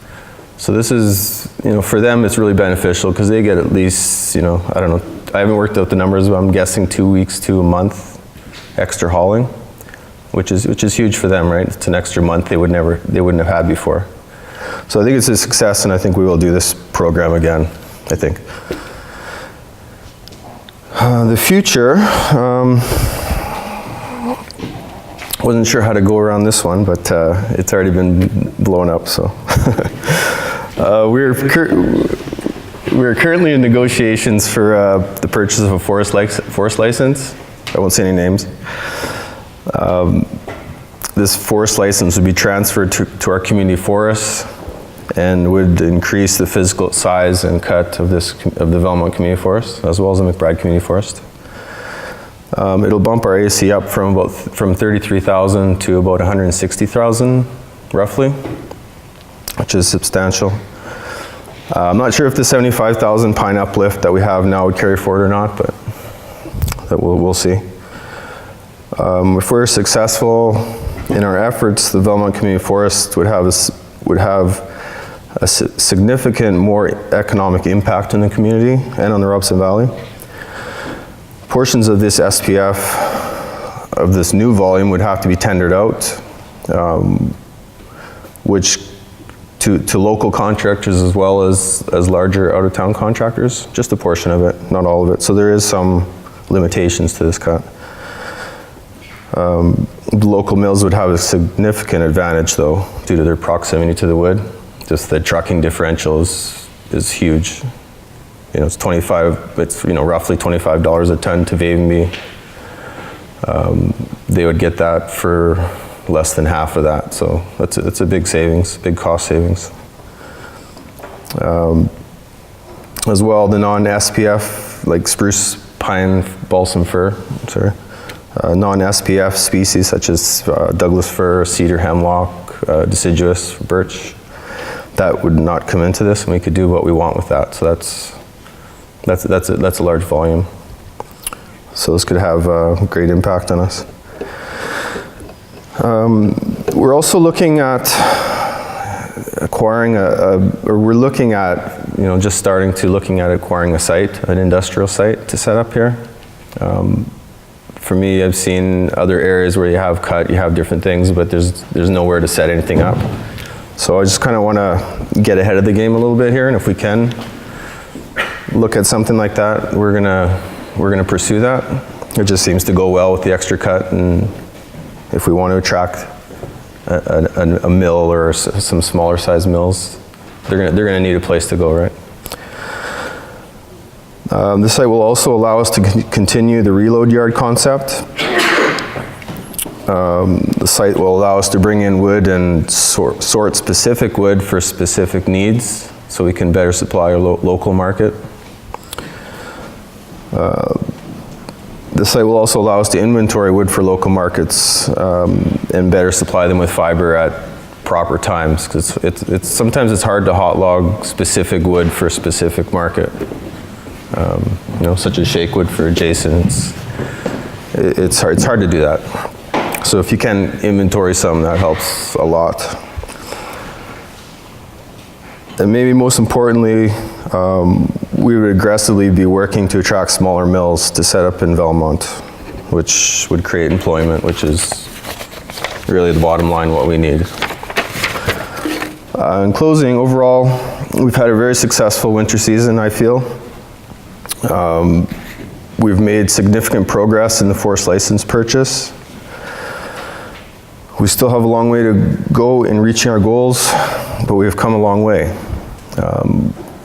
So this is, for them it's really beneficial because they get at least, I don't know, I haven't worked out the numbers, but I'm guessing 2 weeks to a month extra hauling, which is huge for them, right? It's an extra month they wouldn't have had before. So I think it's a success, and I think we will do this program again, I think. The future, wasn't sure how to go around this one, but it's already been blown up, so. We're currently in negotiations for the purchase of a forest license. I won't say any names. This forest license would be transferred to our community forests and would increase the physical size and cut of the Velmont Community Forest, as well as the McBride Community Forest. It'll bump our AC up from 33,000 to about 160,000, roughly, which is substantial. I'm not sure if the 75,000 pine uplift that we have now would carry forward or not, but that we'll see. If we're successful in our efforts, the Velmont Community Forest would have a significant more economic impact in the community and on the Robson Valley. Portions of this SPF, of this new volume, would have to be tendered out, which to local contractors as well as larger out-of-town contractors, just a portion of it, not all of it. So there is some limitations to this cut. The local mills would have a significant advantage though, due to their proximity to the wood. Just the trucking differential is huge. You know, it's roughly $25 a ton to Wavenby. They would get that for less than half of that, so it's a big savings, big cost savings. As well, the non-SPF, like spruce, pine, balsam fir, non-SPF species such as Douglas fir, cedar, hemlock, deciduous, birch, that would not come into this, and we could do what we want with that. So that's a large volume. So this could have a great impact on us. We're also looking at acquiring just starting to looking at acquiring a site, an industrial site to set up here. For me, I've seen other areas where you have different things, but there's nowhere to set anything up. So I just kind of want to get ahead of the game a little bit here, and if we can look at something like that, we're gonna pursue that. It just seems to go well with the extra cut, and if we want to attract a mill or some smaller size mills, they're gonna need a place to go, right? This site will also allow us to continue the reload yard concept. The site will allow us to bring in wood and sort specific wood for specific needs, so we can better supply our local market. The site will also allow us to inventory wood for local markets and better supply them with fiber at proper times, because sometimes it's hard to hot log specific wood for a specific market. Such as shake wood for adjacent. It's hard to do that. So if you can inventory some, that helps a lot. And maybe most importantly, we would aggressively be working to attract smaller mills to set up in Velmont, which would create employment, which is really the bottom line, what we need. In closing, overall, we've had a very successful winter season, I feel. We've made significant progress in the forest license purchase. We still have a long way to go in reaching our goals, but we have come a long way.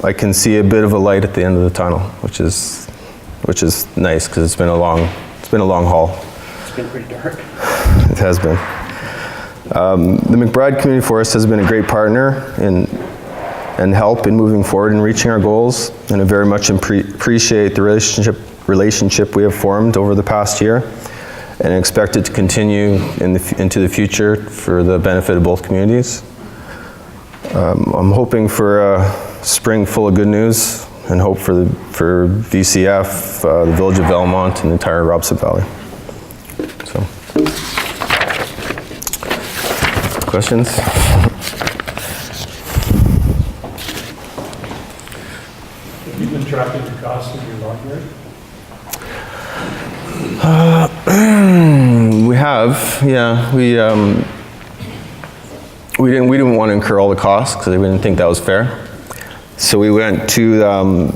I can see a bit of a light at the end of the tunnel, which is nice, because it's been a long haul. It's been pretty dark. It has been. The McBride Community Forest has been a great partner and help in moving forward and reaching our goals, and I very much appreciate the relationship we have formed over the past year, and expect it to continue into the future for the benefit of both communities. I'm hoping for a spring full of good news, and hope for VCF, the Village of Velmont, and the entire Robson Valley. So, questions? Have you been tracking the cost of your log yard? We have, yeah. We didn't want to incur all the costs because we didn't think that was fair. So we went to the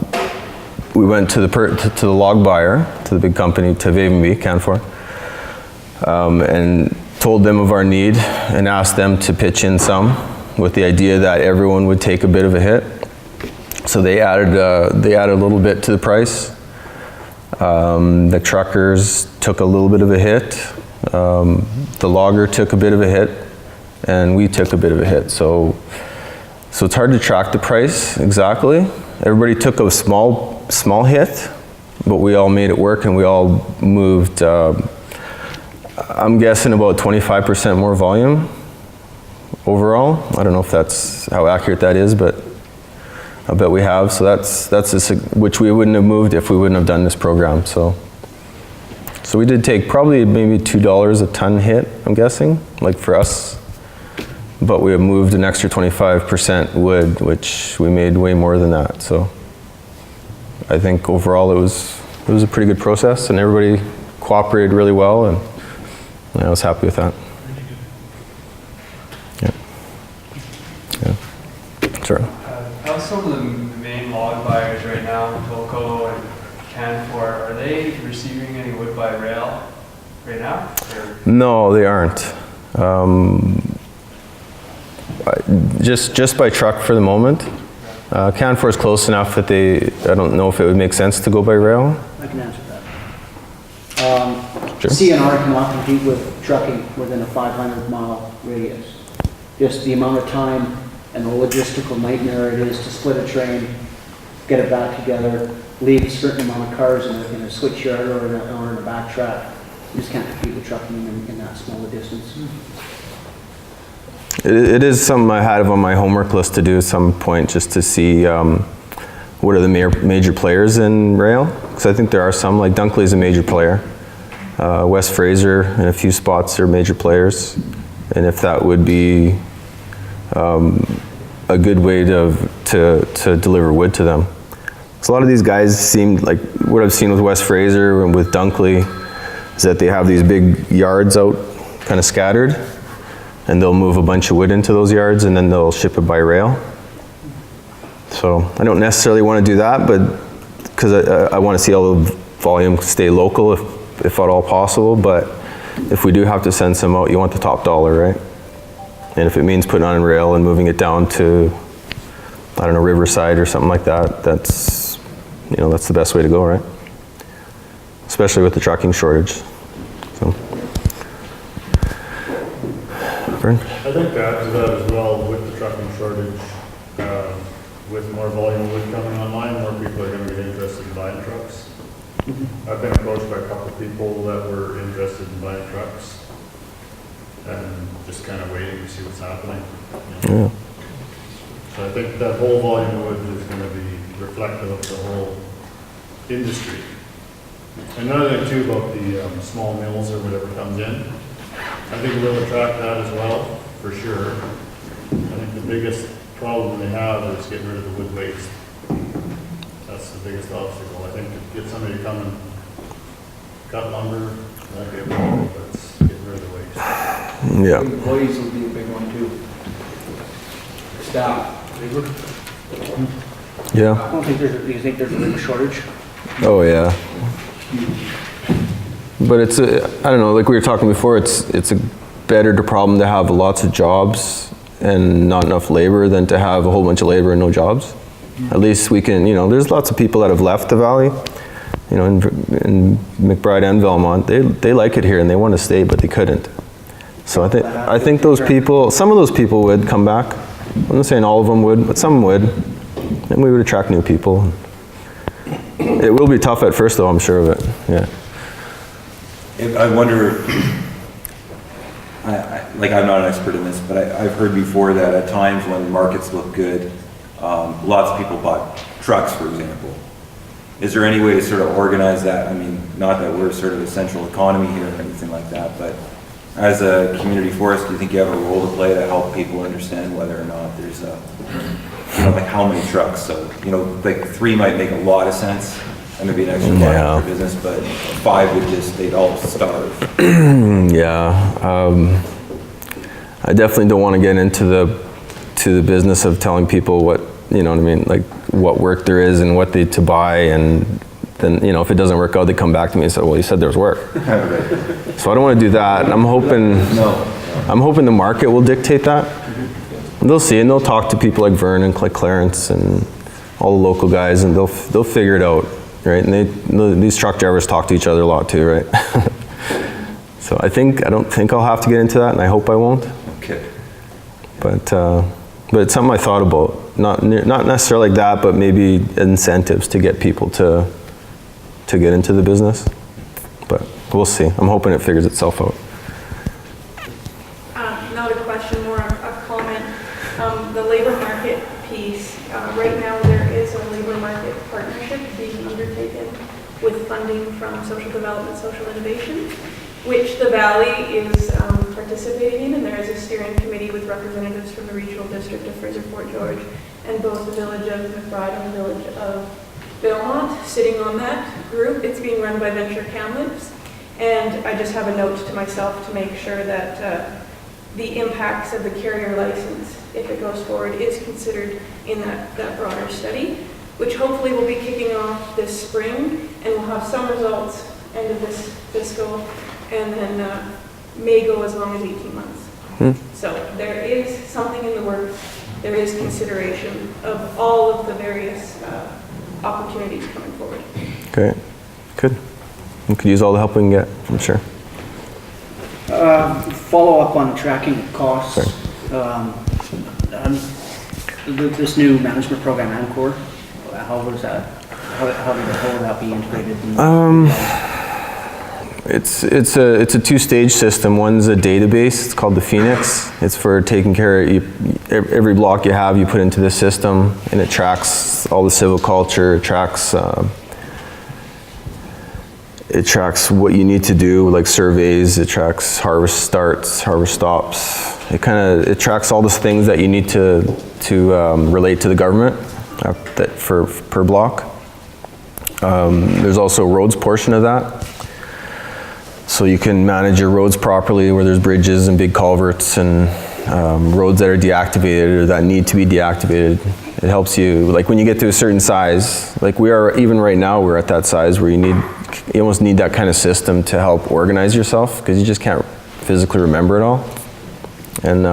log buyer, to the big company, to Wavenby, Canfor, and told them of our need and asked them to pitch in some, with the idea that everyone would take a bit of a hit. So they added a little bit to the price. The truckers took a little bit of a hit. The logger took a bit of a hit, and we took a bit of a hit. So it's hard to track the price exactly. Everybody took a small hit, but we all made it work, and we all moved, I'm guessing about 25% more volume overall. I don't know if that's how accurate that is, but I bet we have. So that's which we wouldn't have moved if we wouldn't have done this program. So So we did take probably maybe $2 a ton hit, I'm guessing, like for us. But we have moved an extra 25% wood, which we made way more than that. So I think overall it was a pretty good process, and everybody cooperated really well, and I was happy with that. Yeah. Sure. How's some of the main log buyers right now, Tolko and Canfor, are they receiving any wood by rail right now? Or? No, they aren't. Just by truck for the moment. Canfor is close enough that I don't know if it would make sense to go by rail. I can answer that. Sure. CNR cannot compete with trucking within a 500-mile radius. Just the amount of time and the logistical nightmare it is to split a train, get it back together, leave a certain amount of cars in a switch yard or in a back track. You just can't compete with trucking in that small a distance. It is something I had on my homework list to do at some point, just to see what are the major players in rail. Because I think there are some, like Dunkley's a major player. West Fraser in a few spots are major players. And if that would be a good way to deliver wood to them. So a lot of these guys seem like, what I've seen with West Fraser and with Dunkley is that they have these big yards out kind of scattered, and they'll move a bunch of wood into those yards and then they'll ship it by rail. So I don't necessarily want to do that, but because I want to see all the volume stay local if at all possible. But if we do have to send some out, you want the top dollar, right? And if it means putting on a rail and moving it down to, I don't know, Riverside or something like that, that's the best way to go, right? Especially with the trucking shortage. So. Vern? I think to add to that as well, with the trucking shortage, with more volume of wood coming online, more people are going to get interested in buying trucks. I've been approached by a couple of people that were interested in buying trucks and just kind of waiting to see what's happening. Yeah. So I think that whole volume of wood is going to be reflective of the whole industry. Another thing too about the small mills or whatever comes in, I think it will attract that as well, for sure. I think the biggest problem they have is getting rid of the wood waste. That's the biggest obstacle. I think to get somebody to come and cut lumber won't be a problem, but it's getting rid of the waste. Yeah. Employees will be a big one too. Staff. Yeah. I don't think do you think there's a labor shortage? Oh yeah. But it's I don't know, like we were talking before, it's a better problem to have lots of jobs and not enough labor than to have a whole bunch of labor and no jobs. At least we can, there's lots of people that have left the valley, in McBride and Velmont. They like it here and they want to stay, but they couldn't. So I think those people, some of those people would come back. I'm not saying all of them would, but some would, and we would attract new people. It will be tough at first though, I'm sure of it, yeah. I wonder, I'm not an expert in this, but I've heard before that at times when markets look good, lots of people bought trucks, for example. Is there any way to sort of organize that? I mean, not that we're sort of a central economy here or anything like that, but as a community forest, do you think you have a role to play to help people understand whether or not there's like how many trucks? So, like 3 might make a lot of sense. And maybe an extra line for business, but 5 would they'd all starve. Yeah, I definitely don't want to get into the business of telling people what, like what work there is and what to buy, and then, if it doesn't work out, they come back to me and say, well, you said there was work. So I don't want to do that. I'm hoping the market will dictate that. And they'll see, and they'll talk to people like Vern and Clarence and all the local guys, and they'll figure it out. Right, and these truck drivers talk to each other a lot too, right? So I don't think I'll have to get into that, and I hope I won't. Okay. But it's something I thought about. Not necessarily like that, but maybe incentives to get people to get into the business. But we'll see. I'm hoping it figures itself out. Not a question, more a comment. The labor market piece. Right now there is a labor market partnership being undertaken with funding from Social Development, Social Innovation, which the Valley is participating in, and there is a steering committee with representatives from the Regional District of Fraser-Fort George and both the Village of McBride and the Village of Belmont sitting on that group. It's being run by Venture Kamloops, and I just have a note to myself to make sure that the impacts of the carrier license, if it goes forward, is considered in that broader study, which hopefully will be kicking off this spring, and we'll have some results end of this fiscal, and then may go as long as 18 months. So there is something in the works. There is consideration of all of the various opportunities coming forward. Great, good. We could use all the help we can get, I'm sure. Follow up on tracking costs. This new management program, Ancor, how was that? How will that be integrated? It's a two-stage system. One's a database. It's called the Phoenix. It's for taking care of every block you have. You put into this system, and it tracks all the silviculture. It tracks what you need to do, like surveys. It tracks harvest starts, harvest stops. It tracks all those things that you need to relate to the government per block. There's also a roads portion of that. So you can manage your roads properly where there's bridges and big culverts and roads that are deactivated or that need to be deactivated. It helps you, like when you get to a certain size, like we are, even right now we're at that size where you almost need that kind of system to help organize yourself because you just can't physically remember it all. And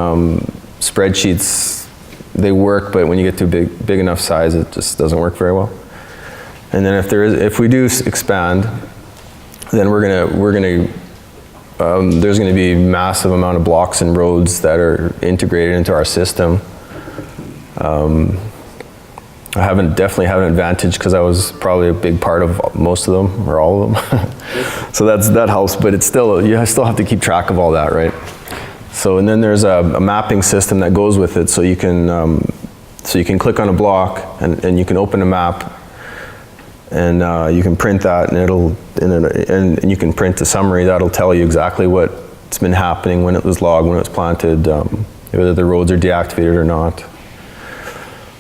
spreadsheets, they work, but when you get to a big enough size, it just doesn't work very well. And then if we do expand, then there's gonna be massive amount of blocks and roads that are integrated into our system. I definitely have an advantage because I was probably a big part of most of them or all of them. So that helps, but you still have to keep track of all that, right? So, and then there's a mapping system that goes with it, so you can click on a block and you can open a map, and you can print that, and you can print a summary that'll tell you exactly what's been happening, when it was logged, when it was planted, whether the roads are deactivated or not.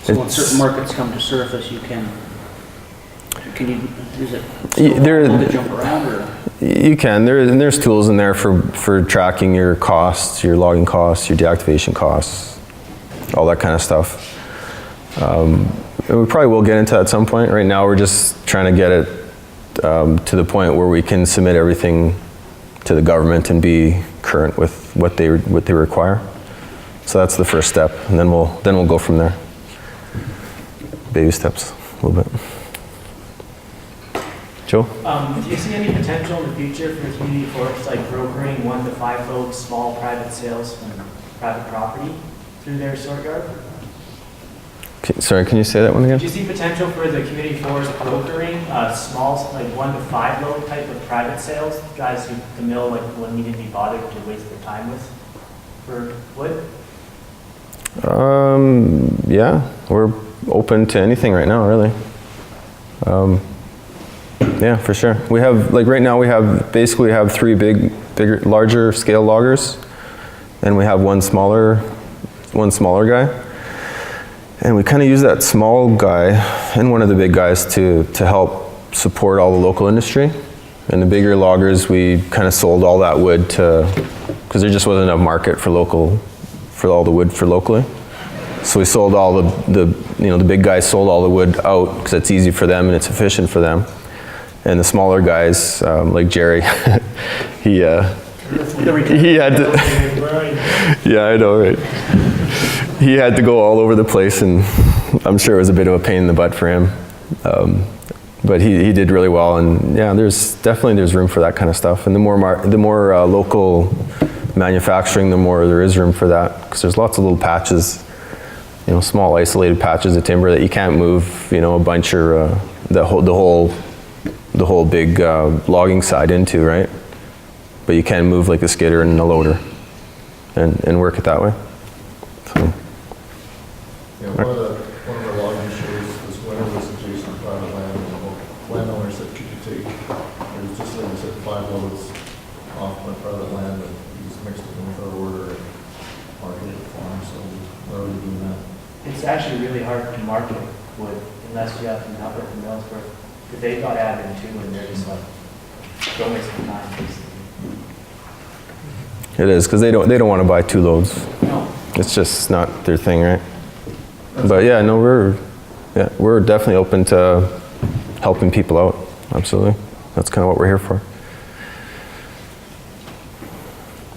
So when certain markets come to surface, is it to jump around or? You can. There's tools in there for tracking your costs, your logging costs, your deactivation costs, all that kind of stuff. We probably will get into that at some point. Right now we're just trying to get it to the point where we can submit everything to the government and be current with what they require. So that's the first step, and then we'll go from there. Baby steps, a little bit. Joe? Do you see any potential in the future for community forests, like brokering 1 to 5 folks small private sales from private property through their sort yard? Sorry, can you say that one again? Do you see potential for the community forest brokering small, like 1 to 5 load type of private sales, guys who the mill like wouldn't even be bothered to waste their time with for wood? Yeah, we're open to anything right now, really. Yeah, for sure. We have, like right now we have 3 larger scale loggers, and we have one smaller guy. And we kind of use that small guy and one of the big guys to help support all the local industry. And the bigger loggers, we kind of sold all that wood because there just wasn't enough market for all the wood for locally. So we sold all the big guys sold all the wood out because it's easy for them and it's efficient for them. And the smaller guys, like Jerry, he had to, yeah, I know, right? He had to go all over the place, and I'm sure it was a bit of a pain in the butt for him. But he did really well, and yeah, there's room for that kind of stuff. And the more local manufacturing, the more there is room for that, because there's lots of little patches, small isolated patches of timber that you can't move, a bunch or the whole big logging side into, right? But you can move like a skidder and a loader, and work it that way. So. Yeah, one of our logging issues was when it was adjacent to private land, and the landowner said, could you take, there's just like I said, 5 loads off my private land that he's mixed it in with our order and marketed it for him, so we're already doing that. It's actually really hard to market wood unless you have some help at the mills where, because they got added too, and they're just like, don't waste your time, basically. It is, because they don't want to buy 2 loads. No. It's just not their thing, right? But yeah, no, we're definitely open to helping people out. Absolutely. That's kind of what we're here for.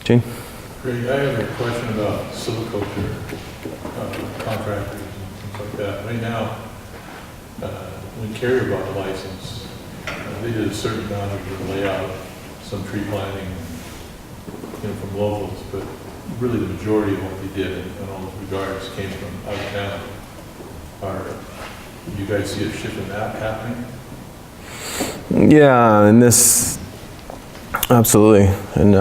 Gene? Greg, I have a question about silviculture contractors and things like that. Right now, when Carrier bought the license, they did a certain amount of the layout, some tree planting, from locals, but really the majority of what they did in all those regards came from out of town. You guys see a shift in that happening? Yeah, and this, absolutely. And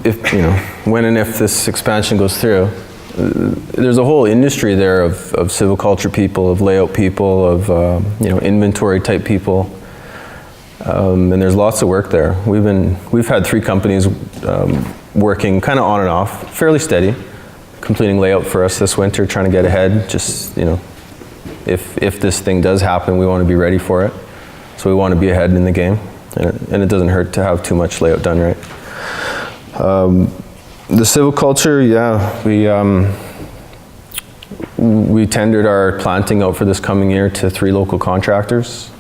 if, when and if this expansion goes through, there's a whole industry there of silviculture people, of layout people, of, inventory type people. And there's lots of work there. We've had 3 companies working kind of on and off, fairly steady, completing layout for us this winter, trying to get ahead. Just, if this thing does happen, we want to be ready for it. So we want to be ahead in the game, and it doesn't hurt to have too much layout done right. The silviculture, yeah, we tendered our planting out for this coming year to 3 local contractors,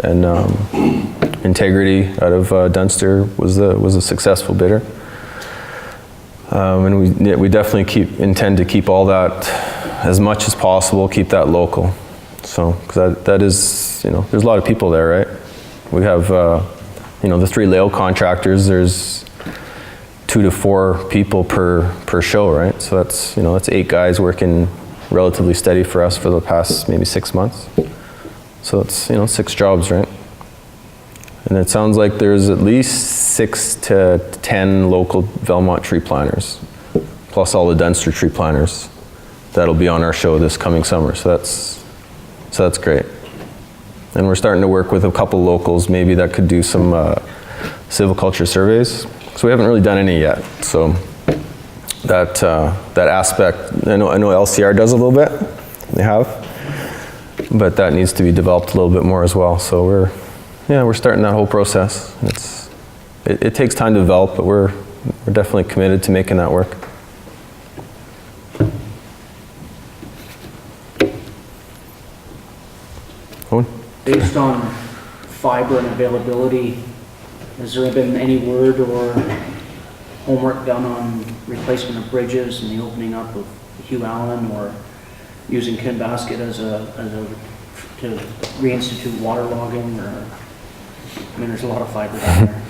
and Integrity out of Dunster was a successful bidder. And we definitely intend to keep all that as much as possible, keep that local. So, because that is, there's a lot of people there, right? We have, the 3 layout contractors, there's 2 to 4 people per show, right? So that's, that's 8 guys working relatively steady for us for the past maybe 6 months. So it's, 6 jobs, right? And it sounds like there's at least 6 to 10 local Velmont tree planters, plus all the Dunster tree planters that'll be on our show this coming summer. So that's great. And we're starting to work with a couple locals maybe that could do some silviculture surveys. So we haven't really done any yet. So that aspect, I know LCR does a little bit. They have. But that needs to be developed a little bit more as well. So we're starting that whole process. It takes time to develop, but we're definitely committed to making that work. Owen? Based on fiber and availability, has there been any word or homework done on replacement of bridges and the opening up of Hugh Allen, or using Kinbasket to reinstitute waterlogging? Or, there's a lot of fiber down there.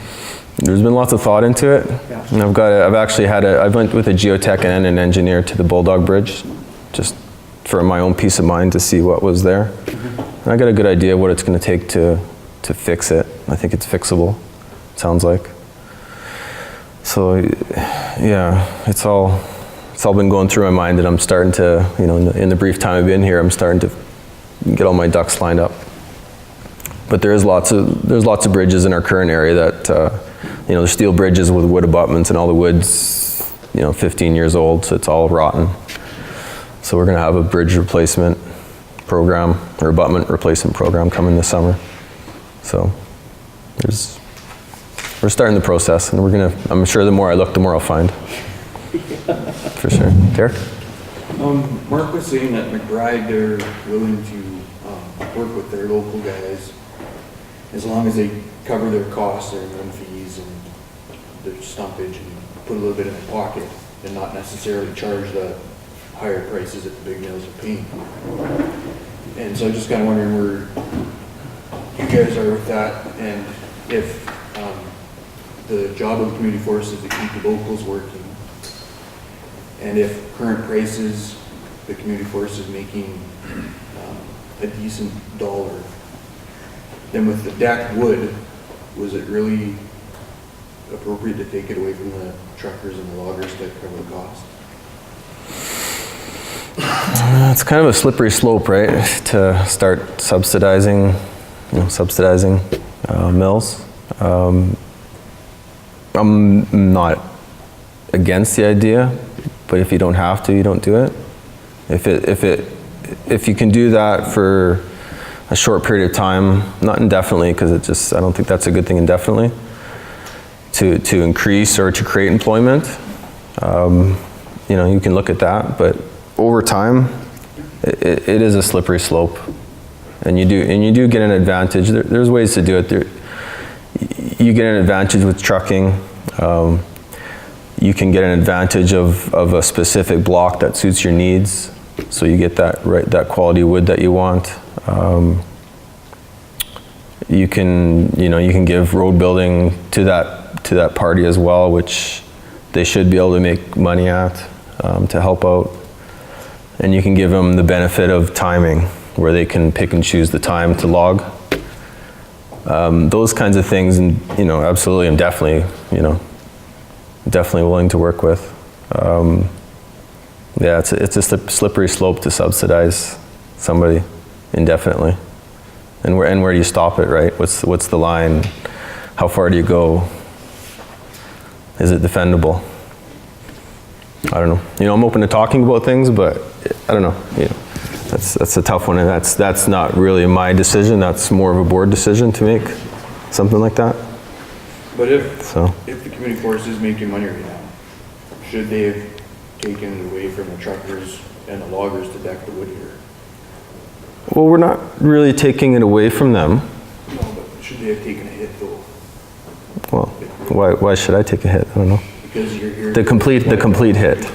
There's been lots of thought into it. Yeah. And I went with a geotech and an engineer to the Bulldog Bridge, just for my own peace of mind to see what was there. And I got a good idea of what it's going to take to fix it. I think it's fixable, it sounds like. So, yeah, it's all been going through my mind, and I'm starting to, in the brief time I've been here, I'm starting to get all my ducks lined up. But there's lots of bridges in our current area that, there's steel bridges with wood abutments, and all the wood's, 15 years old, so it's all rotten. So we're going to have a bridge replacement program, or abutment replacement program coming this summer. So we're starting the process, and I'm sure the more I look, the more I'll find. For sure. Derek? Mark was saying that McBride, they're willing to work with their local guys as long as they cover their costs, their run fees, and their stumpage, and put a little bit in their pocket, and not necessarily charge the higher prices that the big mills are paying. And so I'm just kind of wondering where you guys are with that, and if the job of the community forest is to keep the locals working, and if current prices, the community forest is making a decent dollar, then with the decked wood, was it really appropriate to take it away from the truckers and the loggers to cover the cost? It's kind of a slippery slope, right? To start subsidizing subsidizing mills. I'm not against the idea, but if you don't have to, you don't do it. If you can do that for a short period of time, not indefinitely, because I don't think that's a good thing indefinitely, to increase or to create employment, you can look at that, but over time, it is a slippery slope, and you do get an advantage. There's ways to do it. You get an advantage with trucking. You can get an advantage of a specific block that suits your needs, so you get that quality wood that you want. You can give road building to that party as well, which they should be able to make money at, to help out. And you can give them the benefit of timing, where they can pick and choose the time to log. Those kinds of things, and absolutely, I'm definitely willing to work with. Yeah, it's a slippery slope to subsidize somebody indefinitely. And where do you stop it, right? What's the line? How far do you go? Is it defendable? I don't know. I'm open to talking about things, but I don't know. That's a tough one, and that's not really my decision. That's more of a board decision to make something like that. But if the community forest is making money right now, should they have taken it away from the truckers and the loggers to deck the wood here? Well, we're not really taking it away from them. No, but should they have taken a hit though? Well, why should I take a hit? I don't know. Because you're here. The complete hit.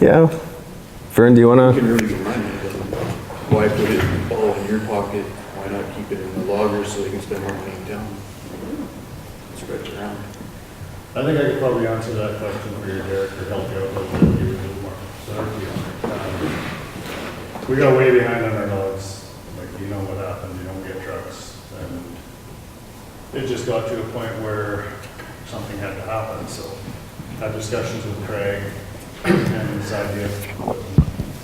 Yeah. Vern, do you want You to? can really get money. Why put it all in your pocket? Why not keep it in the loggers so they can spend more money in town? Spread it around. I think I could probably answer that question for you, Derek, or help you out a little bit, give you a little more clarity on it. We got way behind on our logs, like, what happened, you don't get trucks, and it just got to a point where something had to happen, so had discussions with Craig, and this idea of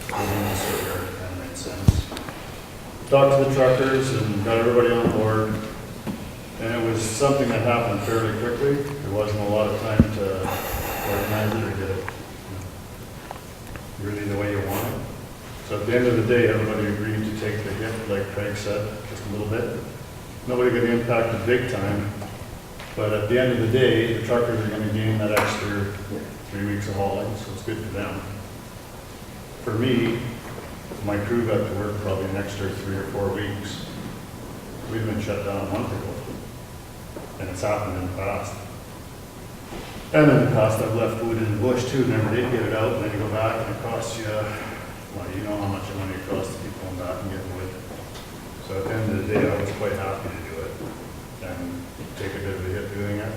putting this over kind of made sense. Talked to the truckers and got everybody on board. And it was something that happened fairly quickly. There wasn't a lot of time to organize it or get it really the way you want it. So at the end of the day, everybody agreed to take the hit, like Craig said, just a little bit. Nobody got impacted big time, but at the end of the day, the truckers are going to gain that extra 3 weeks of hauling, so it's good for them. For me, my crew got to work probably an extra 3 or 4 weeks. We've been shut down a month ago. And it's happened in the past. And in the past, I've left wood in the bush too, never did get it out, and then you go back and it costs you, well, you know how much money it costs to keep going back and get wood. So at the end of the day, I was quite happy to do it and take a bit of a hit doing it.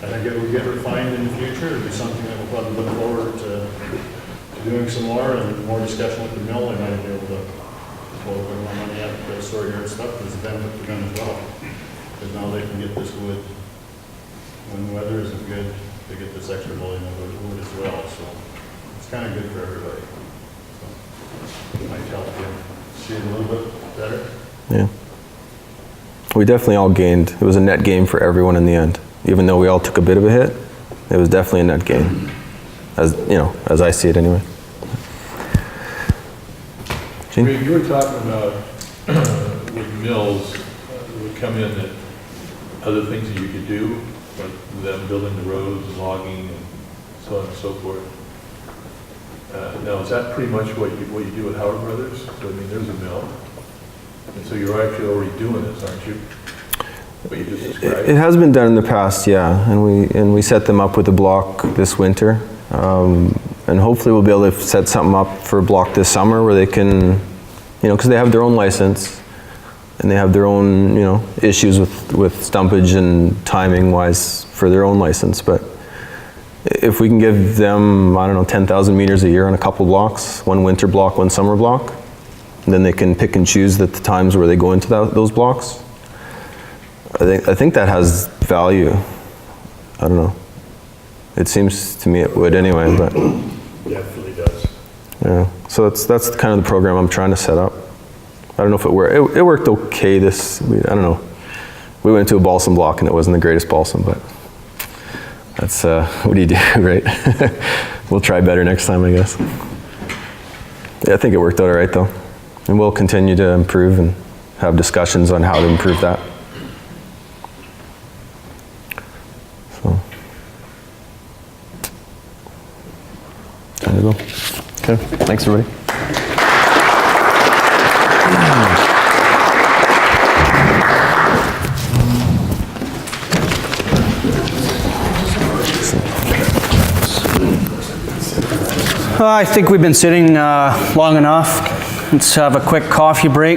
I think it will get refined in the future. It'll be something that we'll probably look forward to doing some more and more discussion with the mill. They might be able to pull a little more money out of the store yard stuff. There's a benefit for them as well. Because now they can get this wood when the weather isn't good. They get this extra volume of wood as well. So it's kind of good for everybody. So it might help you see it a little bit better. Yeah. We definitely all gained. It was a net gain for everyone in the end. Even though we all took a bit of a hit, it was definitely a net gain. As I see it anyway. Gene? Craig, you were talking about with mills would come in that other things that you could do, like them building the roads and logging and so on and so forth. Now, is that pretty much what you do with Howard Brothers? So, I mean, there's a mill, and so you're actually already doing this, aren't you? What you just described. It has been done in the past, yeah, and we set them up with a block this winter, and hopefully we'll be able to set something up for a block this summer where they can, because they have their own license and they have their own, issues with stumpage and timing wise for their own license. But if we can give them, 10,000 meters a year on a couple blocks, one winter block, one summer block, then they can pick and choose the times where they go into those blocks. I think that has value. I don't know. It seems to me it would anyway, but Definitely does. yeah. So that's kind of the program I'm trying to set up. I don't know if it worked. It worked okay I don't know. We went to a balsam block and it wasn't the greatest balsam, but that's, what do you do, right? We'll try better next time, I guess. Yeah, I think it worked out all right though. And we'll continue to improve and have discussions on how to improve that. So. Time to go. Okay, thanks everybody. I think we've been sitting long enough. Let's have a quick coffee break.